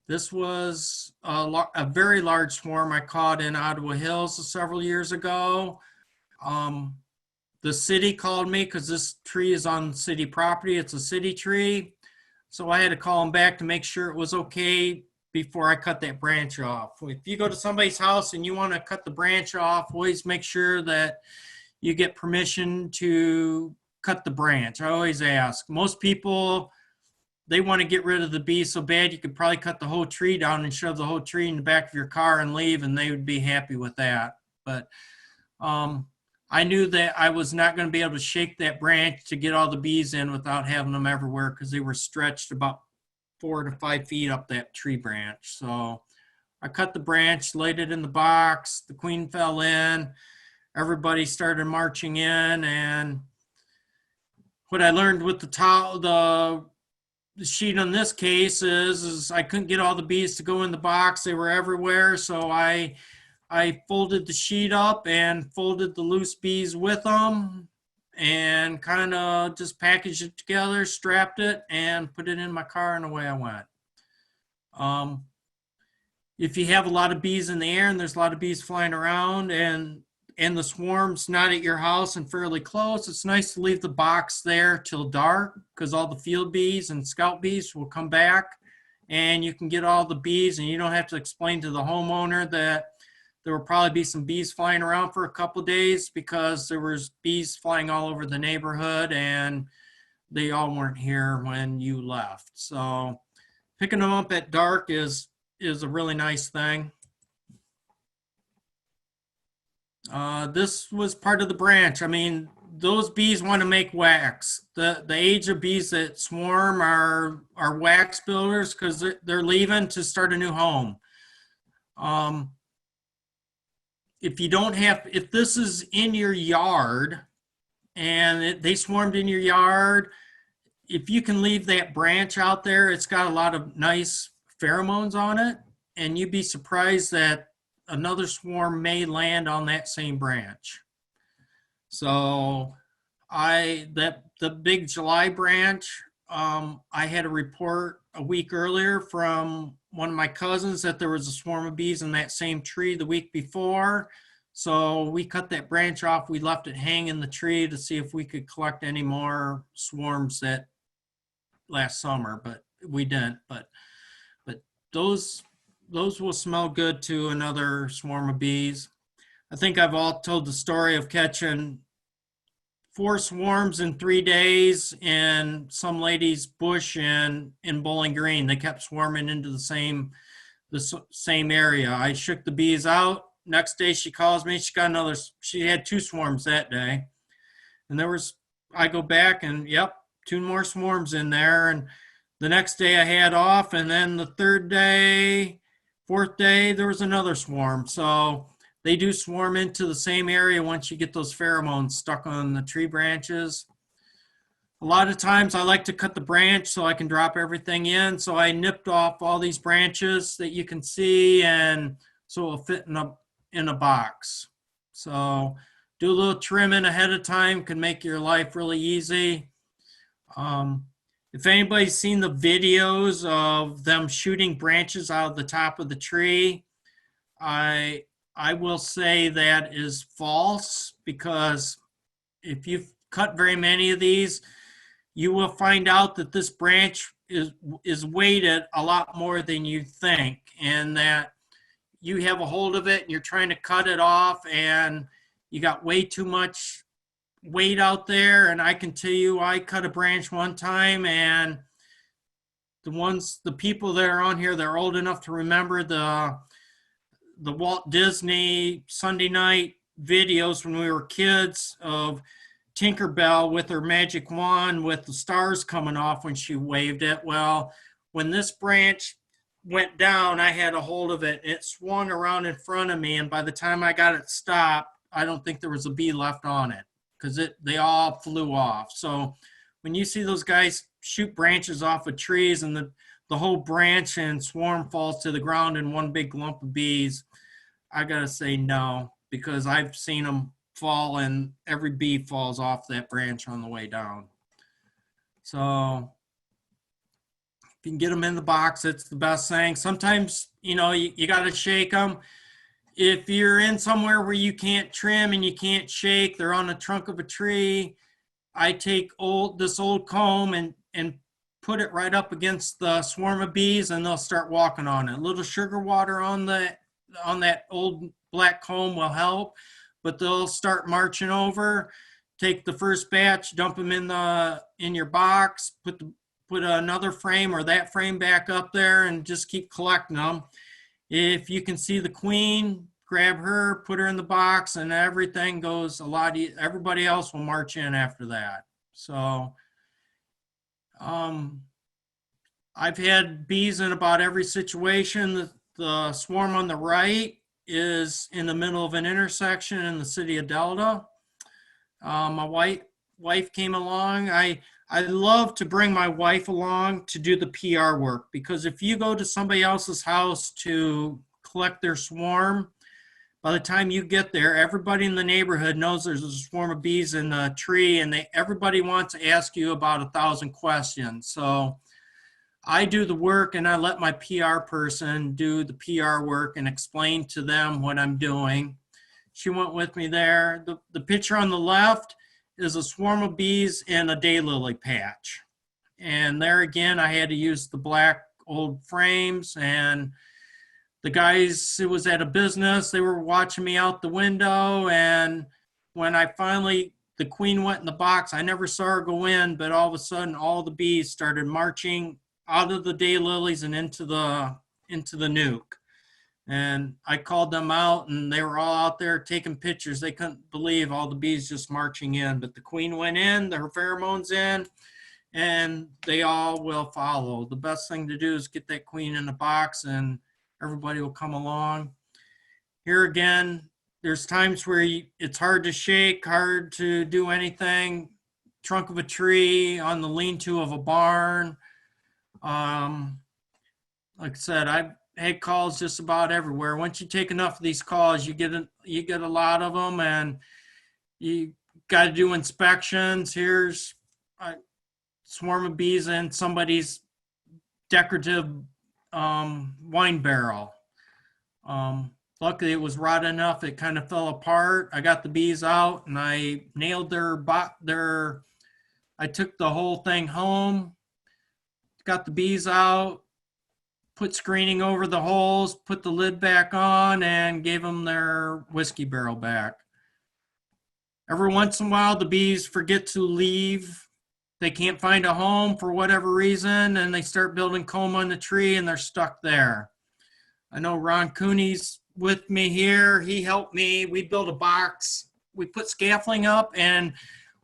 This was a very large swarm I caught in Ottawa Hills several years ago. The city called me because this tree is on city property. It's a city tree. So I had to call them back to make sure it was okay before I cut that branch off. If you go to somebody's house and you want to cut the branch off, always make sure that you get permission to cut the branch. I always ask. Most people, they want to get rid of the bees so bad you could probably cut the whole tree down and shove the whole tree in the back of your car and leave, and they would be happy with that. But I knew that I was not going to be able to shake that branch to get all the bees in without having them everywhere because they were stretched about 4 to 5 feet up that tree branch. So I cut the branch, laid it in the box. The queen fell in. Everybody started marching in, and what I learned with the sheet on this case is I couldn't get all the bees to go in the box. They were everywhere, so I folded the sheet up and folded the loose bees with them and kind of just packaged it together, strapped it, and put it in my car, and away I went. If you have a lot of bees in the air and there's a lot of bees flying around and the swarm's not at your house and fairly close, it's nice to leave the box there till dark because all the field bees and scout bees will come back and you can get all the bees, and you don't have to explain to the homeowner that there will probably be some bees flying around for a couple of days because there was bees flying all over the neighborhood and they all weren't here when you left. So picking them up at dark is a really nice thing. This was part of the branch. I mean, those bees want to make wax. The age of bees that swarm are wax builders because they're leaving to start a new home. If this is in your yard and they swarmed in your yard, if you can leave that branch out there, it's got a lot of nice pheromones on it, and you'd be surprised that another swarm may land on that same branch. So the big July branch, I had a report a week earlier from one of my cousins that there was a swarm of bees in that same tree the week before. So we cut that branch off. We left it hang in the tree to see if we could collect any more swarms that last summer, but we didn't. But those will smell good to another swarm of bees. I think I've all told the story of catching 4 swarms in 3 days in some lady's bush in Bowling Green. They kept swarming into the same area. I shook the bees out, next day she calls me, she had 2 swarms that day. And I go back and yep, 2 more swarms in there. And the next day I had off. And then the 3rd day, 4th day, there was another swarm. So they do swarm into the same area once you get those pheromones stuck on the tree branches. A lot of times I like to cut the branch so I can drop everything in. So I nipped off all these branches that you can see, and so it'll fit in a box. So do a little trimming ahead of time can make your life really easy. If anybody's seen the videos of them shooting branches out of the top of the tree, I will say that is false, because if you've cut very many of these, you will find out that this branch is weighted a lot more than you think, and that you have a hold of it and you're trying to cut it off and you got way too much weight out there. And I can tell you, I cut a branch one time, and the people that are on here, they're old enough to remember the Walt Disney Sunday night videos when we were kids of Tinkerbell with her magic wand with the stars coming off when she waved it. Well, when this branch went down, I had a hold of it. It swung around in front of me, and by the time I got it stopped, I don't think there was a bee left on it, because they all flew off. So when you see those guys shoot branches off of trees and the whole branch and swarm falls to the ground in one big lump of bees, I gotta say no, because I've seen them fall and every bee falls off that branch on the way down. So if you can get them in the box, it's the best thing. Sometimes, you got to shake them. If you're in somewhere where you can't trim and you can't shake, they're on the trunk of a tree, I take this old comb and put it right up against the swarm of bees, and they'll start walking on it. A little sugar water on that old black comb will help, but they'll start marching over. Take the first batch, dump them in your box, put another frame or that frame back up there, and just keep collecting them. If you can see the queen, grab her, put her in the box, and everything goes a lot easier. Everybody else will march in after that. So I've had bees in about every situation. The swarm on the right is in the middle of an intersection in the city of Delta. My wife came along. I love to bring my wife along to do the PR work, because if you go to somebody else's house to collect their swarm, by the time you get there, everybody in the neighborhood knows there's a swarm of bees in the tree, and everybody wants to ask you about 1,000 questions. So I do the work, and I let my PR person do the PR work and explain to them what I'm doing. She went with me there. The picture on the left is a swarm of bees in a daylily patch. And there again, I had to use the black old frames, and the guys, it was at a business, they were watching me out the window, and when the queen went in the box, I never saw her go in, but all of a sudden all the bees started marching out of the daylilies and into the nuke. And I called them out, and they were all out there taking pictures. They couldn't believe all the bees just marching in, but the queen went in, her pheromones in, and they all will follow. The best thing to do is get that queen in the box, and everybody will come along. Here again, there's times where it's hard to shake, hard to do anything. Trunk of a tree, on the lean-to of a barn. Like I said, I've had calls just about everywhere. Once you take enough of these calls, you get a lot of them, and you got to do inspections. Here's a swarm of bees in somebody's decorative wine barrel. Luckily, it was rotted enough it kind of fell apart. I got the bees out, and I nailed I took the whole thing home, got the bees out, put screening over the holes, put the lid back on, and gave them their whiskey barrel back. Every once in a while, the bees forget to leave. They can't find a home for whatever reason, and they start building comb on the tree, and they're stuck there. I know Ron Cooney's with me here. He helped me. We built a box. We put scaffolding up and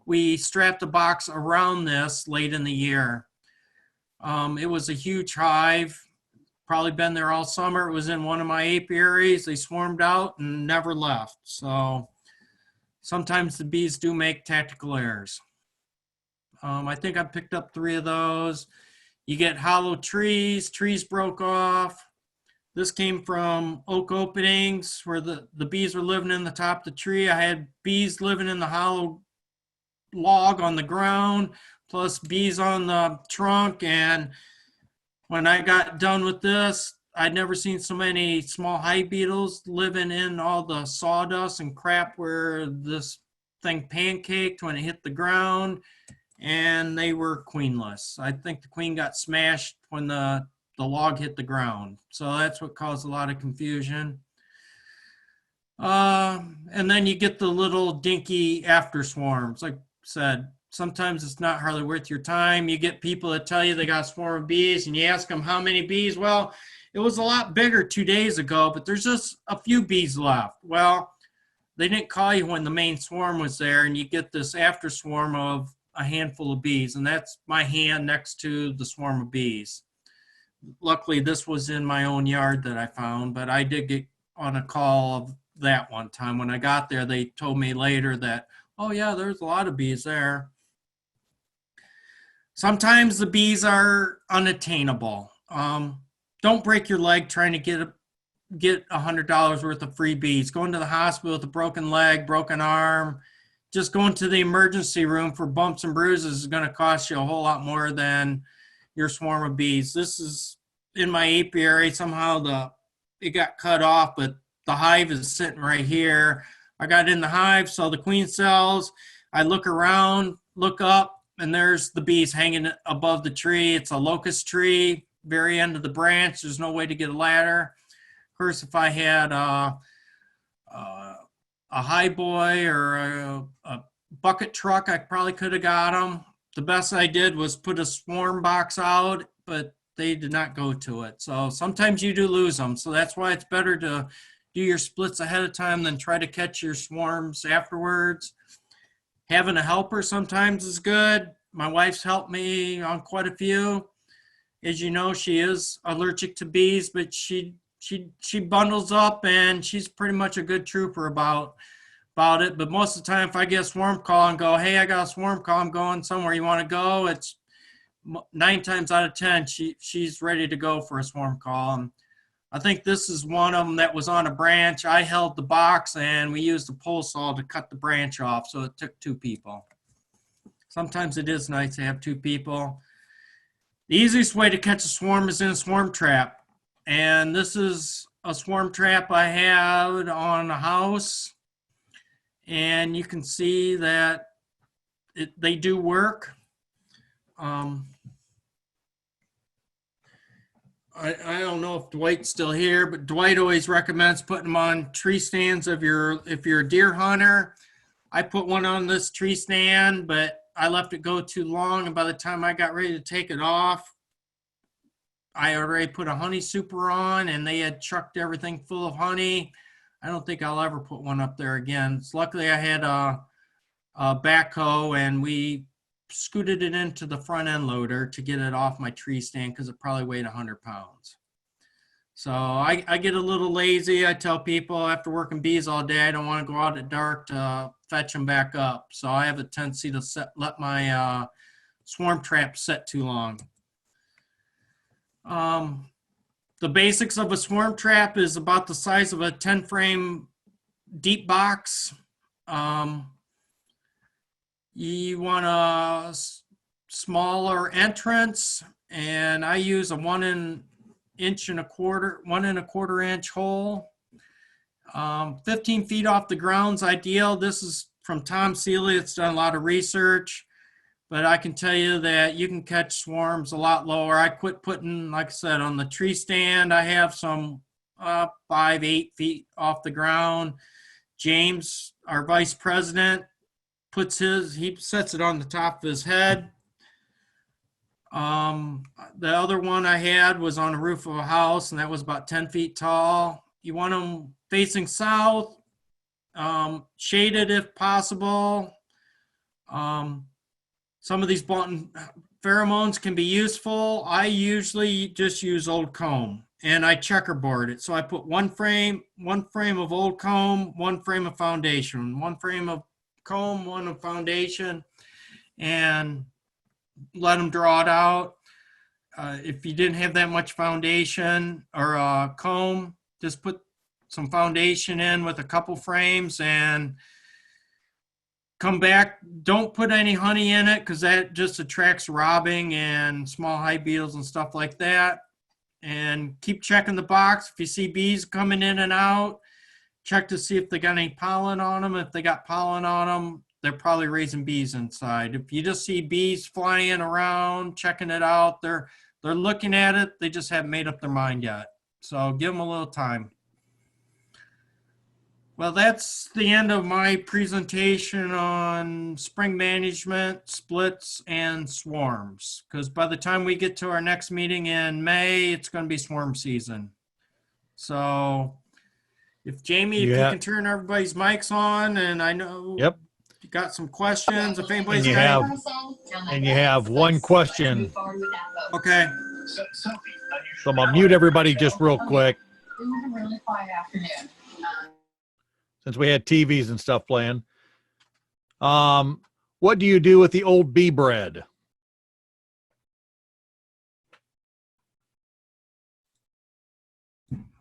we strapped a box around this late in the year. It was a huge hive. Probably been there all summer. It was in one of my apiaries. They swarmed out and never left. So sometimes the bees do make tactical errors. I think I picked up 3 of those. You get hollow trees. Trees broke off. This came from oak openings where the bees were living in the top of the tree. I had bees living in the hollow log on the ground, plus bees on the trunk. And when I got done with this, I'd never seen so many small hive beetles living in all the sawdust and crap where this thing pancaked when it hit the ground, and they were queenless. I think the queen got smashed when the log hit the ground. So that's what caused a lot of confusion. And then you get the little dinky after swarms. Like I said, sometimes it's not hardly worth your time. You get people that tell you they got a swarm of bees and you ask them how many bees. Well, it was a lot bigger 2 days ago, but there's just a few bees left. Well, they didn't call you when the main swarm was there, and you get this after swarm of a handful of bees, and that's my hand next to the swarm of bees. Luckily, this was in my own yard that I found, but I did get on a call of that one time. When I got there, they told me later that, oh yeah, there's a lot of bees there. Sometimes the bees are unattainable. Don't break your leg trying to get $100 worth of free bees. Going to the hospital with a broken leg, broken arm, just going to the emergency room for bumps and bruises is going to cost you a whole lot more than your swarm of bees. This is in my apiary. Somehow it got cut off, but the hive is sitting right here. I got in the hive, saw the queen cells. I look around, look up, and there's the bees hanging above the tree. It's a locust tree, very end of the branch. There's no way to get a ladder. Of course, if I had a high boy or a bucket truck, I probably could have got them. The best I did was put a swarm box out, but they did not go to it. So sometimes you do lose them. So that's why it's better to do your splits ahead of time than try to catch your swarms afterwards. Having a helper sometimes is good. My wife's helped me on quite a few. As you know, she is allergic to bees, but she bundles up and she's pretty much a good trooper about it. But most of the time, if I get a swarm call and go, hey, I got a swarm call, I'm going somewhere, you want to go? It's 9 times out of 10, she's ready to go for a swarm call. And I think this is one of them that was on a branch. I held the box and we used the pole saw to cut the branch off. So it took 2 people. Sometimes it is nice to have 2 people. The easiest way to catch a swarm is in a swarm trap. And this is a swarm trap I had on a house. And you can see that they do work. I don't know if Dwight's still here, but Dwight always recommends putting them on tree stands if you're a deer hunter. I put one on this tree stand, but I left it go too long, and by the time I got ready to take it off, I already put a honey super on, and they had chucked everything full of honey. I don't think I'll ever put one up there again. So luckily, I had a backhoe, and we scooted it into the front end loader to get it off my tree stand because it probably weighed 100 pounds. So I get a little lazy. I tell people after working bees all day, I don't want to go out at dark to fetch them back up. So I have a tendency to let my swarm trap set too long. The basics of a swarm trap is about the size of a 10 frame deep box. You want a smaller entrance, and I use a 1 and a quarter inch hole. 15 feet off the ground's ideal. This is from Tom Seeley. It's done a lot of research, but I can tell you that you can catch swarms a lot lower. I quit putting, like I said, on the tree stand. I have some 5-8 feet off the ground. James, our vice president, he sets it on the top of his head. The other one I had was on the roof of a house, and that was about 10 feet tall. You want them facing south, shaded if possible. Some of these pheromones can be useful. I usually just use old comb and I checkerboard it. So I put one frame of old comb, one frame of foundation, one frame of comb, one of foundation, and let them draw it out. If you didn't have that much foundation or comb, just put some foundation in with a couple frames and come back. Don't put any honey in it because that just attracts robbing and small hive beetles and stuff like that. And keep checking the box. If you see bees coming in and out, check to see if they got any pollen on them. If they got pollen on them, they're probably raising bees inside. If you just see bees flying around, checking it out, they're looking at it. They just haven't made up their mind yet. So give them a little time. Well, that's the end of my presentation on spring management, splits, and swarms. Because by the time we get to our next meeting in May, it's going to be swarm season. So if Jamie, if you can turn everybody's mics on, and I know Yep. you got some questions. If anybody's you have one question. Okay. So I'm gonna mute everybody just real quick. Since we had TVs and stuff playing. What do you do with the old bee bread?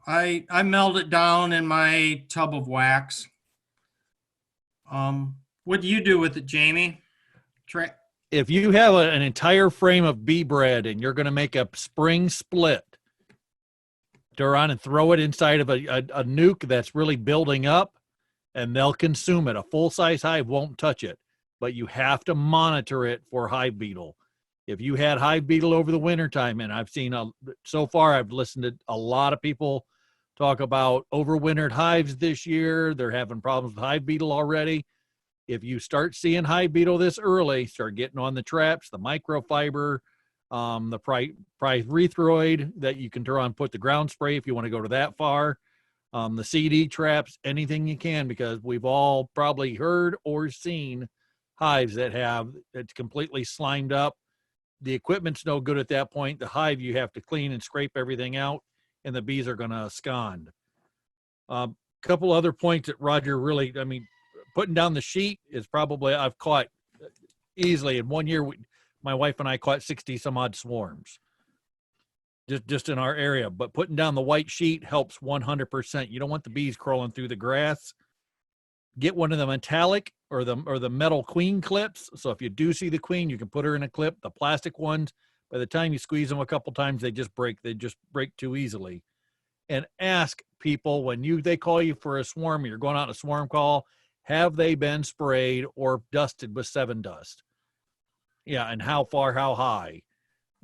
I melt it down in my tub of wax. What do you do with it, Jamie? If you have an entire frame of bee bread and you're going to make a spring split, turn around and throw it inside of a nuke that's really building up, and they'll consume it. A full-size hive won't touch it, but you have to monitor it for hive beetle. If you had hive beetle over the wintertime, and I've seen, so far I've listened to a lot of people talk about overwintered hives this year. They're having problems with hive beetle already. If you start seeing hive beetle this early, start getting on the traps, the microfiber, the pyrethroid that you can turn on, put the ground spray if you want to go to that far. The CD traps, anything you can, because we've all probably heard or seen hives that have it's completely slimed up. The equipment's no good at that point. The hive, you have to clean and scrape everything out, and the bees are going to abscond. Couple other points that Roger really, I mean, putting down the sheet is probably, I've caught easily in 1 year, my wife and I caught 60 some odd swarms. Just in our area, but putting down the white sheet helps 100%. You don't want the bees crawling through the grass. Get one of the metallic or the metal queen clips. So if you do see the queen, you can put her in a clip. The plastic ones, by the time you squeeze them a couple times, they just break. They just break too easily. And ask people when they call you for a swarm, you're going out on a swarm call, have they been sprayed or dusted with 7 dust? Yeah, and how far, how high?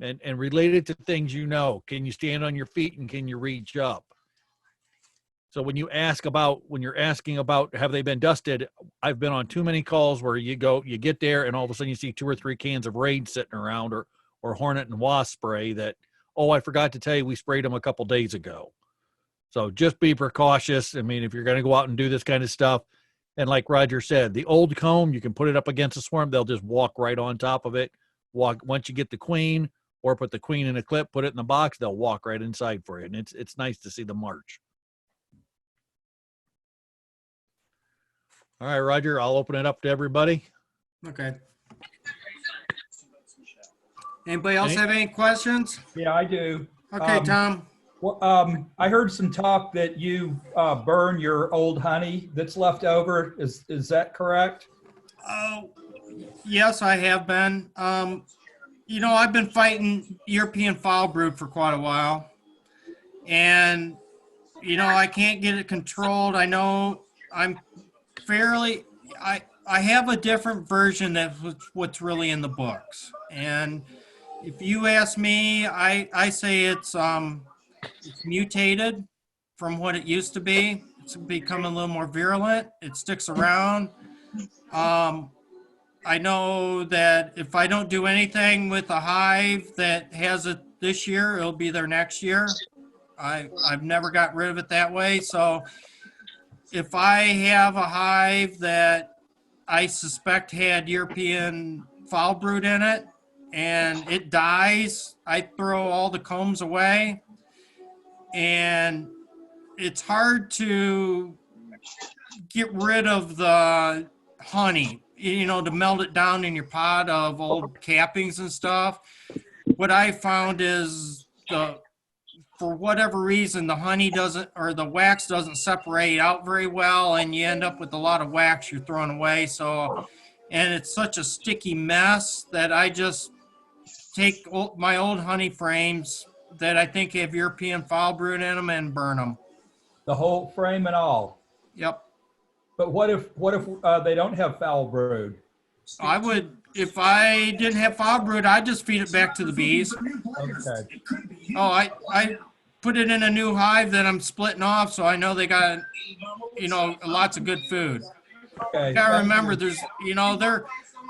And related to things, can you stand on your feet and can you reach up? So when you're asking about have they been dusted, I've been on too many calls where you get there and all of a sudden you see 2 or 3 cans of Raid sitting around or Hornet and Wasp spray that, oh, I forgot to tell you we sprayed them a couple days ago. So just be precautious. I mean, if you're going to go out and do this kind of stuff, and like Roger said, the old comb, you can put it up against a swarm. They'll just walk right on top of it. Once you get the queen, or put the queen in a clip, put it in the box, they'll walk right inside for you. And it's nice to see them march. All right, Roger, I'll open it up to everybody. Okay. Anybody else have any questions? Yeah, I do. Okay, Tom. Well, I heard some talk that you burn your old honey that's left over. Is that correct? Oh, yes, I have been. I've been fighting European foul brood for quite a while, and I can't get it controlled. I know I have a different version than what's really in the books, and if you ask me, I say it's mutated from what it used to be. It's becoming a little more virulent. It sticks around. I know that if I don't do anything with a hive that has it this year, it'll be there next year. I've never got rid of it that way. So if I have a hive that I suspect had European foul brood in it and it dies, I throw all the combs away. And it's hard to get rid of the honey, to melt it down in your pot of old cappings and stuff. What I found is for whatever reason, the honey doesn't, or the wax doesn't separate out very well, and you end up with a lot of wax you're throwing away. So, and it's such a sticky mess that I just take my old honey frames that I think have European foul brood in them and burn them. The whole frame and all. Yep. But what if they don't have foul brood? I would, if I didn't have foul brood, I'd just feed it back to the bees. Okay. Oh, I put it in a new hive that I'm splitting off, so I know they got, lots of good food. Okay. You gotta remember, there's,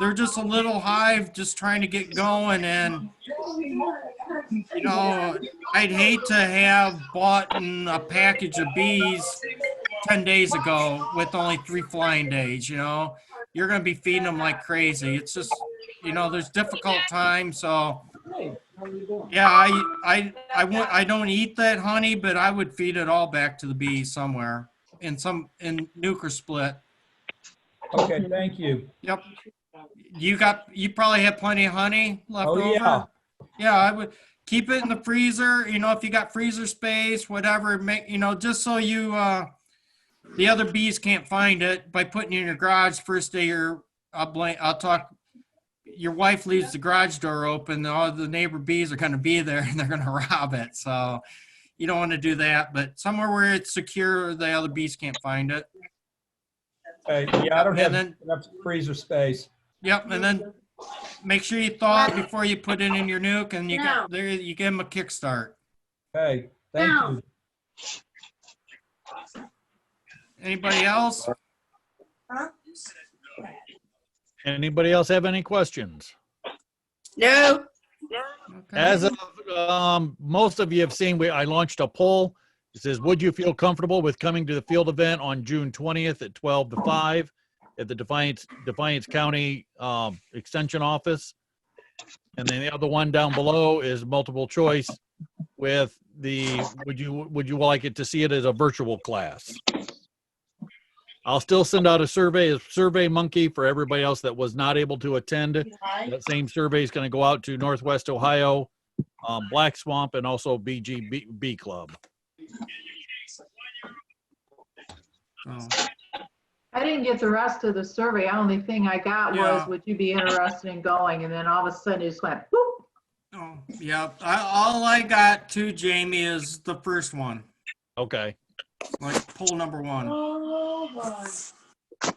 they're just a little hive just trying to get going, and I'd hate to have bought in a package of bees 10 days ago with only 3 flying days. You're going to be feeding them like crazy. It's just, there's difficult times. So yeah, I don't eat that honey, but I would feed it all back to the bees somewhere in nuke or split. Okay, thank you. Yep. You probably have plenty of honey left over. Yeah. Yeah, I would keep it in the freezer. If you got freezer space, whatever, just so the other bees can't find it by putting it in your garage. First day your wife leaves the garage door open, all the neighbor bees are going to be there and they're going to rob it. So you don't want to do that, but somewhere where it's secure, the other bees can't find it. Yeah, I don't have enough freezer space. Yep, and then make sure you thaw it before you put it in your nuke, and you give them a kickstart. Okay, thank you. Anybody else? Anybody else have any questions? No. Okay. As of most of you have seen, I launched a poll. It says, would you feel comfortable with coming to the field event on June 20th at 12 to 5 at the Defiance County Extension Office? And then the other one down below is multiple choice with would you like it to see it as a virtual class? I'll still send out a survey monkey for everybody else that was not able to attend. That same survey is going to go out to Northwest Ohio, Black Swamp, and also BGB Club. Oh. I didn't get the rest of the survey. The only thing I got was, would you be interested in going? And then all of a sudden it just went, whoop. Oh, yeah. All I got to, Jamie, is the first one. Okay. Like poll number 1. Oh, boy. I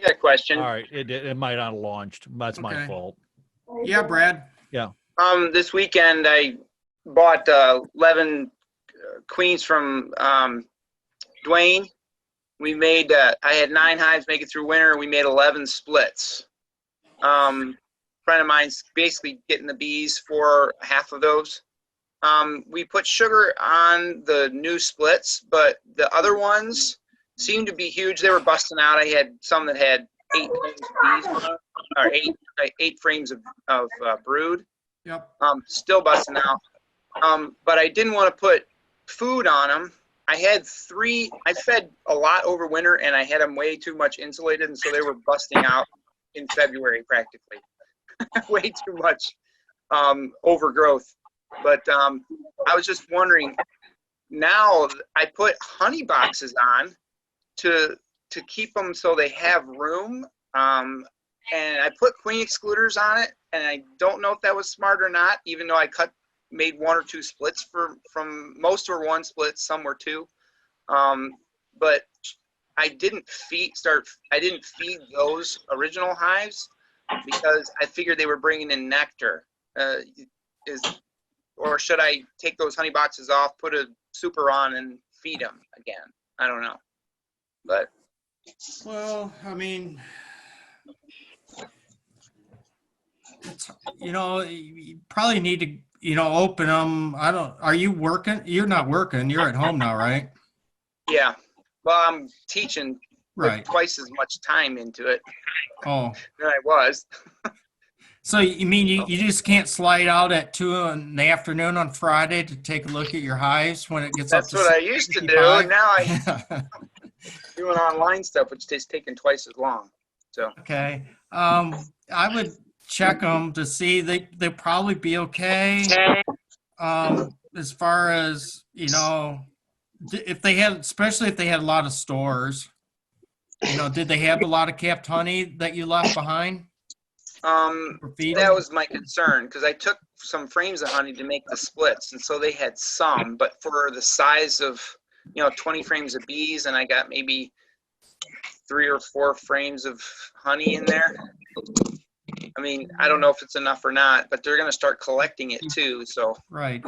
got a question. All right. It might not have launched. That's my Okay. fault. Yeah, Brad. This weekend I bought 11 queens from Dwayne. We made, I had 9 hives make it through winter. We made 11 splits. Friend of mine's basically getting the bees for half of those. We put sugar on the new splits, but the other ones seemed to be huge. They were busting out. I had some that had 8 bees on them, or 8 frames of brood. Yep. Still busting out. But I didn't want to put food on them. I had 3, I fed a lot over winter and I had them way too much insulated, and so they were busting out in February practically. Way too much overgrowth. But I was just wondering, now I put honey boxes on to keep them so they have room. And I put queen excluders on it, and I don't know if that was smart or not, even though I made 1 or 2 splits from most were 1 split, some were 2. But I didn't feed those original hives because I figured they were bringing in nectar. Or should I take those honey boxes off, put a super on, and feed them again? I don't know. But Well, I mean, you probably need to open them. Are you working? You're not working. You're at home now, right? Yeah. Well, I'm teaching with Right. twice as much time into it Oh, than I was. so you mean you just can't slide out at 2 in the afternoon on Friday to take a look at your hives when it gets up That's to what I used to do. 65? Now I'm doing online stuff, which is taking twice as long. So, Okay. I would check them to see they'll probably be okay. As far as, if they had, especially if they had a lot of stores, did they have a lot of capped honey that you left behind for feeding? that was my concern because I took some frames of honey to make the splits, and so they had some, but for the size of 20 frames of bees, and I got maybe 3 or 4 frames of honey in there. I mean, I don't know if it's enough or not, but they're going to start collecting it too. So Right.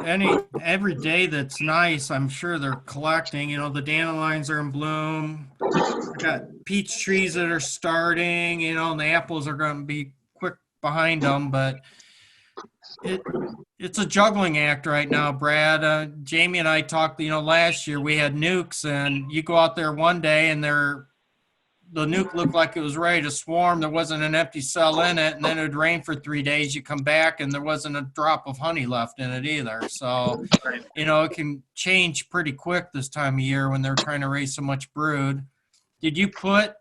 Every day that's nice, I'm sure they're collecting. The dandelions are in bloom. I got peach trees that are starting, and the apples are going to be quick behind them, but it's a juggling act right now, Brad. Jamie and I talked, last year we had nukes, and you go out there one day and the nuke looked like it was ready to swarm. There wasn't an empty cell in it, and then it would rain for 3 days. You come back, and there wasn't a drop of honey left in it either. So, it can change pretty quick this time of year when they're trying to raise so much brood. Did you put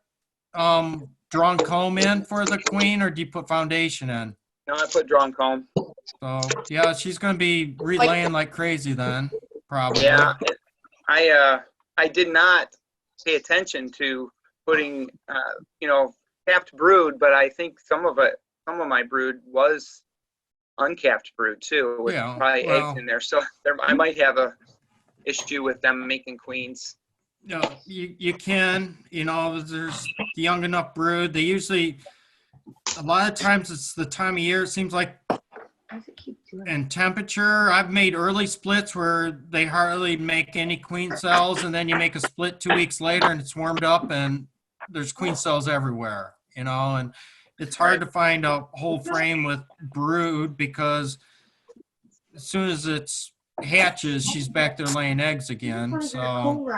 drawn comb in for the queen, or did you put foundation in? now I put drawn comb. So, yeah, she's going to be relaying like crazy then, probably. Yeah, I did not pay attention to putting capped brood, but I think some of my brood was uncapped brood too, with probably eggs in there. So I might have a issue with them making queens. No, you can, there's young enough brood. They usually, a lot of times it's the time of year, it seems like, and temperature. I've made early splits where they hardly make any queen cells, and then you make a split 2 weeks later and it's warmed up and there's queen cells everywhere, and it's hard to find a whole frame with brood because as soon as it's hatches, she's back there laying eggs again. So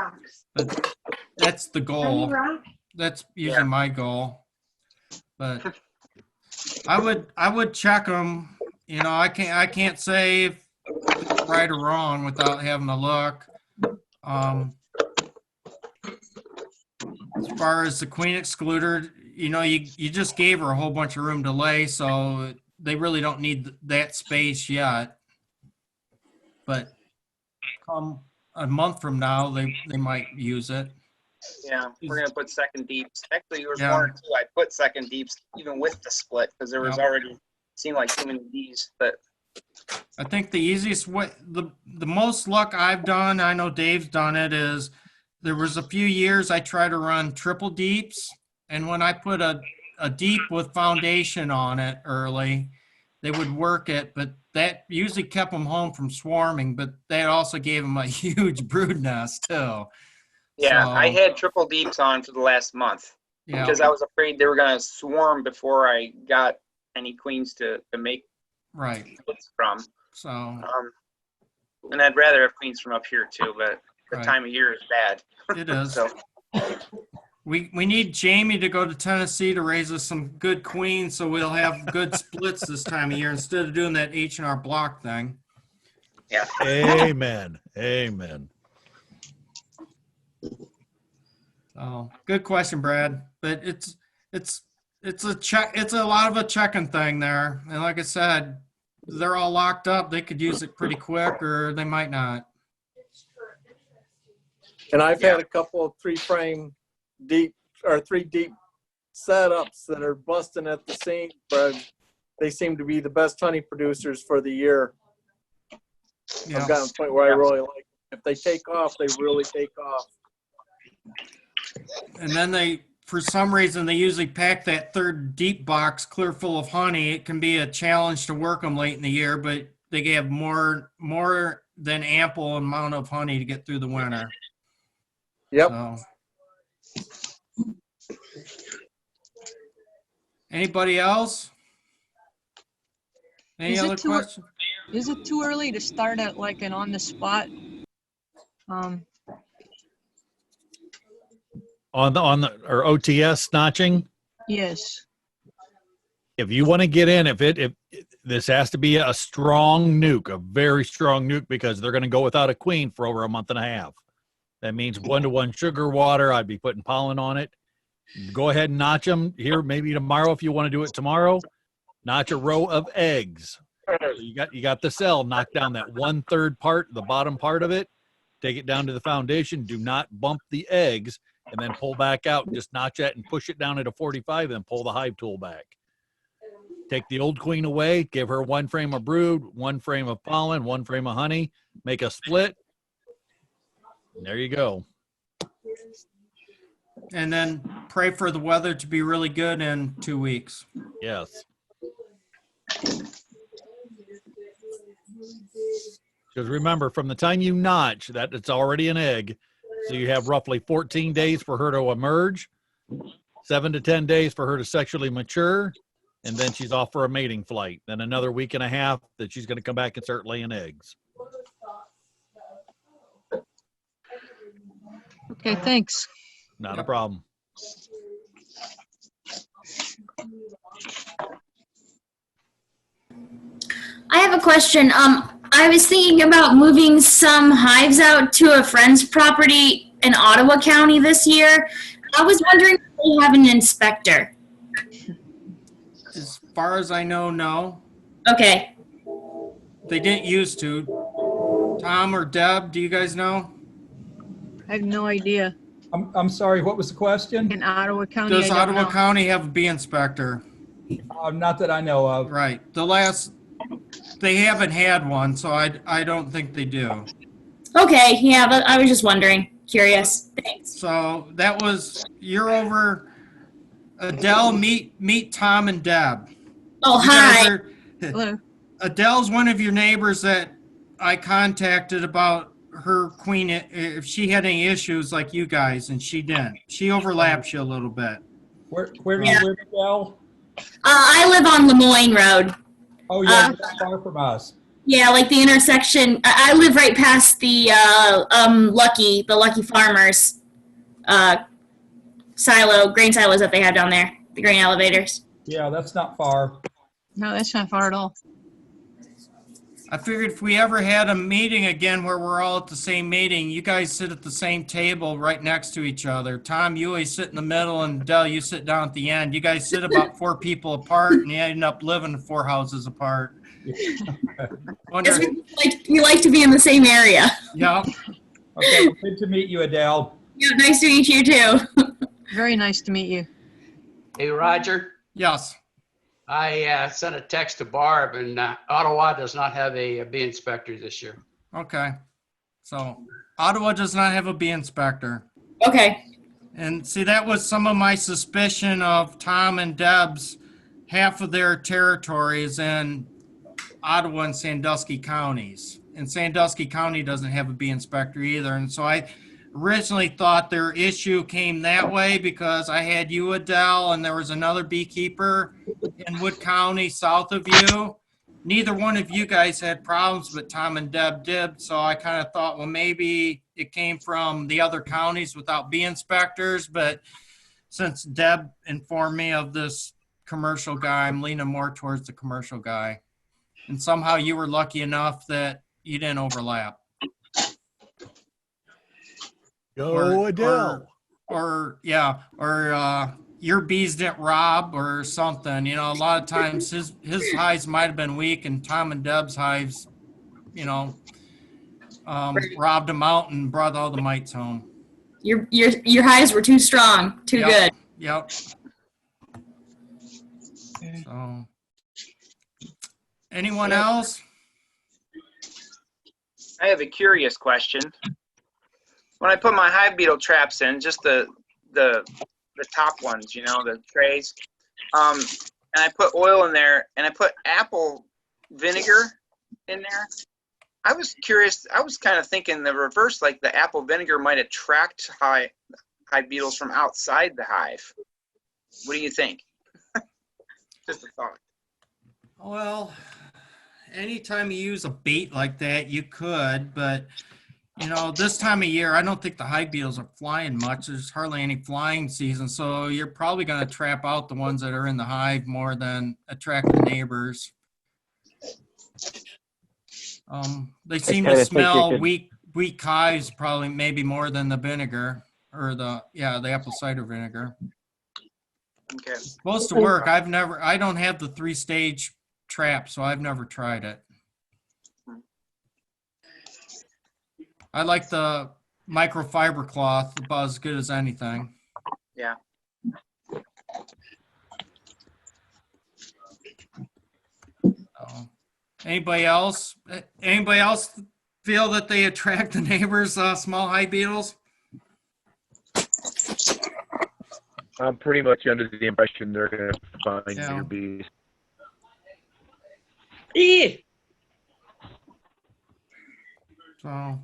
but that's the goal. That's usually my goal. But I would check them. I can't say if it's right or wrong without having a look. As far as the queen excluder, you just gave her a whole bunch of room to lay, so they really don't need that space yet. But come a month from now, they might use it. Yeah, we're gonna put second deeps. Actually, there was 1 or 2 I put second deeps even with the split because there was already seemed like too many bees. But I think the easiest way, the most luck I've done, I know Dave's done it, is there was a few years I tried to run triple deeps, and when I put a deep with foundation on it early, they would work it, but that usually kept them home from swarming, but that also gave them a huge brood nest too. yeah, So, I had triple deeps on for the last month because I was afraid they were gonna swarm before I got any queens to make splits from. So, and I'd rather have queens from up here too, but the time of year is bad. It is. So we need Jamie to go to Tennessee to raise us some good queens, so we'll have good splits this time of year instead of doing that H&R Block thing. yeah. Amen. Amen. Oh, good question, Brad. But it's a lot of a checking thing there. And like I said, they're all locked up. They could use it pretty quick, or they might not. And I've had a couple of 3 deep setups that are busting at the seams, but they seem to be the best honey producers for the year. Yeah. I've gotten to the point where I really like them. If they take off, they really take off. And then for some reason, they usually pack that third deep box clear full of honey. It can be a challenge to work them late in the year, but they have more than ample amount of honey to get through the winter. Yep. So. Anybody else? Any other questions? Is it too early to start at like an on the spot? On the or OTS notching. Yes. If you want to get in, if this has to be a strong nuke, a very strong nuke, because they're going to go without a queen for over a month and a half. That means 1-to-1 sugar water. I'd be putting pollen on it. Go ahead and notch them here. Maybe tomorrow, if you want to do it tomorrow, notch a row of eggs. So you got the cell, knock down that 1/3 part, the bottom part of it, take it down to the foundation. Do not bump the eggs, and then pull back out and just notch that and push it down at a 45, and then pull the hive tool back. Take the old queen away, give her 1 frame of brood, 1 frame of pollen, 1 frame of honey, make a split. And there you go. And then pray for the weather to be really good in 2 weeks. Yes. Because remember, from the time you notch, that it's already an egg. So you have roughly 14 days for her to emerge, 7 to 10 days for her to sexually mature, and then she's off for a mating flight. Then another week and a half that she's going to come back and start laying eggs. Okay, thanks. Not a problem. I have a question. I was thinking about moving some hives out to a friend's property in Ottawa County this year. I was wondering if they have an inspector. As far as I know, no. Okay. They didn't used to. Tom or Deb, do you guys know? I have no idea. I'm sorry, what was the question? In Ottawa County, Does I don't Ottawa know. County have a bee inspector? Not that I know of. Right. They haven't had one, so I don't think they do. Okay, yeah, but I was just wondering. Curious. Thanks. So you're over. Adele, meet Tom and Deb. Oh, You guys hi. Hello. Adele's one of your neighbors that I contacted about her queen, if she had any issues like you guys, and she didn't. She overlaps you a little bit. Where do you live, Adele? I live on Lemoyne Road. Oh, yeah, not far from us. Yeah, like the intersection. I live right past the Lucky Farmers grain silos that they have down there, the grain elevators. Yeah, that's not far. No, that's not far at all. I figured if we ever had a meeting again where we're all at the same meeting, you guys sit at the same table right next to each other. Tom, you always sit in the middle, and Dell, you sit down at the end. You guys sit about 4 people apart, and you end up living 4 houses apart. Yes, we like to be in the same area. Yeah. Okay, good to meet you, Adele. Yeah, nice to meet you too. Very nice to meet you. Hey, Roger, Yes. I sent a text to Barb, and Ottawa does not have a bee inspector this year. Okay. So Ottawa does not have a bee inspector. Okay. And see, that was some of my suspicion of Tom and Deb's. Half of their territory is in Ottawa and Sandusky counties. And Sandusky County doesn't have a bee inspector either. And so I originally thought their issue came that way because I had you, Adele, and there was another beekeeper in Wood County south of you. Neither one of you guys had problems, but Tom and Deb did. So I kind of thought, well, maybe it came from the other counties without bee inspectors. But since Deb informed me of this commercial guy, I'm leaning more towards the commercial guy. And somehow you were lucky enough that you didn't overlap. Go Adele. Or your bees didn't rob or something. You know, a lot of times his hives might have been weak, and Tom and Deb's hives, robbed them out and brought all the mites home. Your hives were too strong, too good. Yep. So, anyone else? I have a curious question. When I put my hive beetle traps in, just the top ones, the trays, and I put oil in there, and I put apple vinegar in there. I was curious. I was kind of thinking the reverse, like the apple vinegar might attract hive beetles from outside the hive. What do you think? Just a thought. Well, anytime you use a bait like that, you could, but you know, this time of year, I don't think the hive beetles are flying much. There's hardly any flying season, so you're probably going to trap out the ones that are in the hive more than attract the neighbors. They seem to kinda think you smell could- weak hives probably maybe more than the vinegar or the apple cider vinegar. Okay. It's supposed to work. I don't have the 3-stage trap, so I've never tried it. I like the microfiber cloth about as good as anything. Yeah. Anybody else? Anybody else feel that they attract the neighbors' small hive beetles? I'm pretty much under the impression they're going to find Yeah. your bees. Eh. So,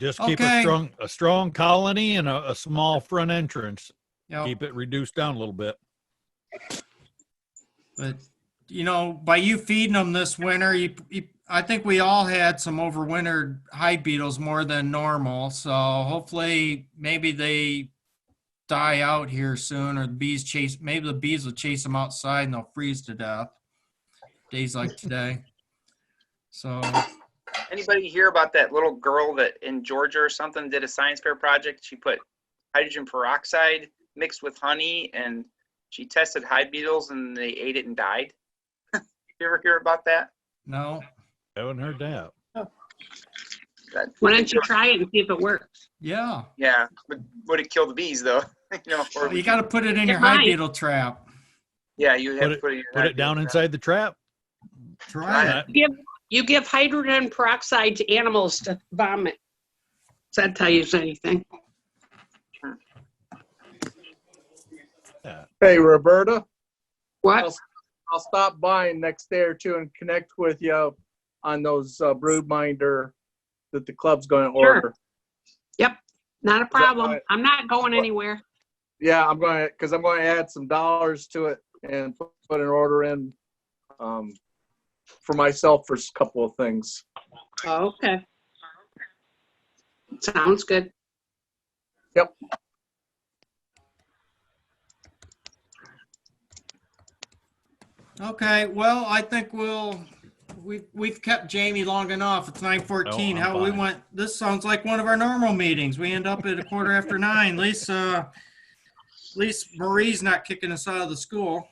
Just keep Okay. a strong colony and a small front entrance. yeah. Keep it reduced down a little bit. But you know, by you feeding them this winter, I think we all had some overwintered hive beetles more than normal. So hopefully, maybe they die out here soon, or maybe the bees will chase them outside and they'll freeze to death. Days like today. So Anybody hear about that little girl that in Georgia or something did a science fair project? She put hydrogen peroxide mixed with honey, and she tested hive beetles, and they ate it and died. You ever hear about that? no, Haven't heard that. Why don't you try it and see if it works? yeah. Yeah, but would it kill the bees though? You know, or Well, you got to put it in It your hive might. beetle trap. yeah, you have to put it. In your Put hive it down beetle inside the trap. Try it. You give hydrogen peroxide to animals to vomit. Does that tell you anything? Hey, Roberta, What? I'll stop by next day or two and connect with you on those broodminder that the club's going to Sure. order. Yep, not a problem. right? I'm not going anywhere. Yeah, I'm going to, because I'm going to add some dollars to it and put an order in for myself for a couple of things. Oh, okay. Sounds good. Yep. Okay, well, I think we've kept Jamie long enough. It's 9:14. No, I'm How we fine. went? This sounds like one of our normal meetings. We end up at 9:15. At least Marie's not kicking us out of the school.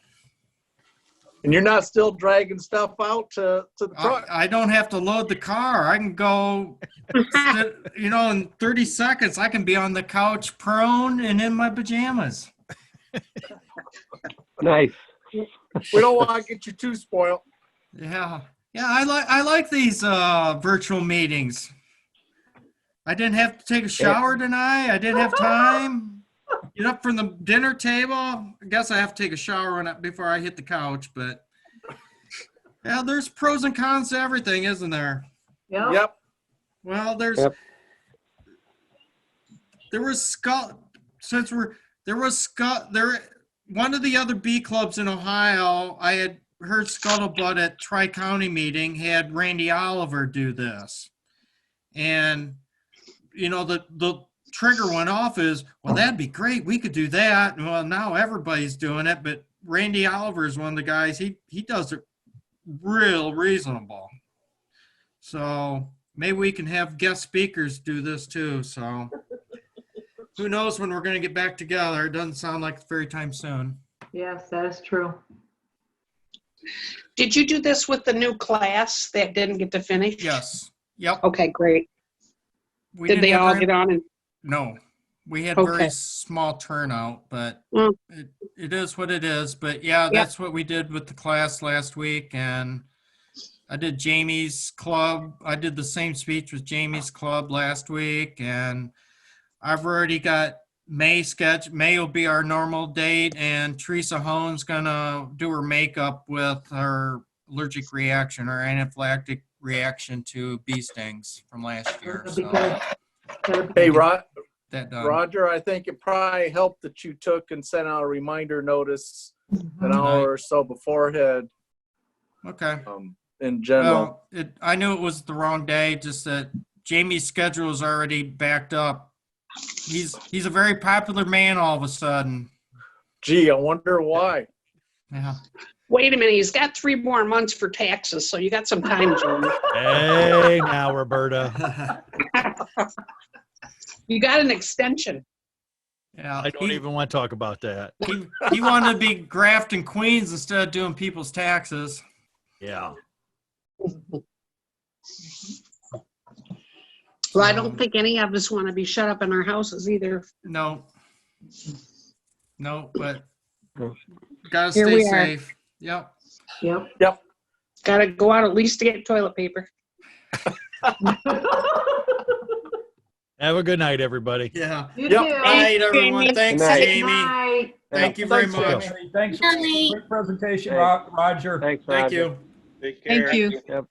And you're not still dragging stuff out to the truck? I don't have to load the car. I can go, you know, in 30 seconds, I can be on the couch prone and in my pajamas. Nice. We don't want to get you too spoiled. Yeah. Yeah, I like these virtual meetings. I didn't have to take a shower tonight. I didn't have time. Get up from the dinner table. I guess I have to take a shower before I hit the couch, but yeah, there's pros and cons to everything, isn't there? Yep. Yep. Well, there was one of the other B clubs in Ohio, I had heard Scuttlebutt at Tri-County meeting had Randy Oliver do this. And, you know, the trigger went off is, well, that'd be great. We could do that. Well, now everybody's doing it, but Randy Oliver is one of the guys, he does it real reasonable. So maybe we can have guest speakers do this too. So who knows when we're going to get back together. It doesn't sound like it's very time soon. Yes, that is true. Did you do this with the new class that didn't get to finish? Yes. Yep. Okay, great. We Did didn't they have all very- get on? And No, we had Okay. very small turnout, but Mm. it is what it is. But yeah, that's what we did with the class last week. And I did Jamie's club. I did the same speech with Jamie's club last week. And I've already got May sketch. May will be our normal date. And Teresa Hone's going to do her makeup with her allergic reaction or anaphylactic reaction to bee stings from last year. That'll be So good. That'll be Hey, good. that done. Roger, I think it probably helped that you took and sent out a reminder notice an Mhm. hour or so beforehand. Okay. in general. Well, I knew it was the wrong day, just that Jamie's schedule is already backed up. He's a very popular man all of a sudden. Gee, I wonder why. Yeah. Wait a minute, he's got 3 more months for taxes, so you got some time, Jamie. Hey, now, Roberta. You got an extension. Yeah. I don't even want to talk about that. He wanted to be grafting Queens instead of doing people's taxes. Yeah. Well, I don't think any of us want to be shut up in our houses either. No, but gotta Here stay we are. safe. Yep. Yep. Got to go out at least to get toilet paper. Have a good night, everybody. Yeah. You Yep. too. Good night, everyone. Jamie. Thanks, Good night. Jamie. Night. Thank you very Thanks, much. Jamie. Thanks for Night. the great presentation, Hey. Roger. Thanks, Thank Roger. you. Take care. Thank you. Yep.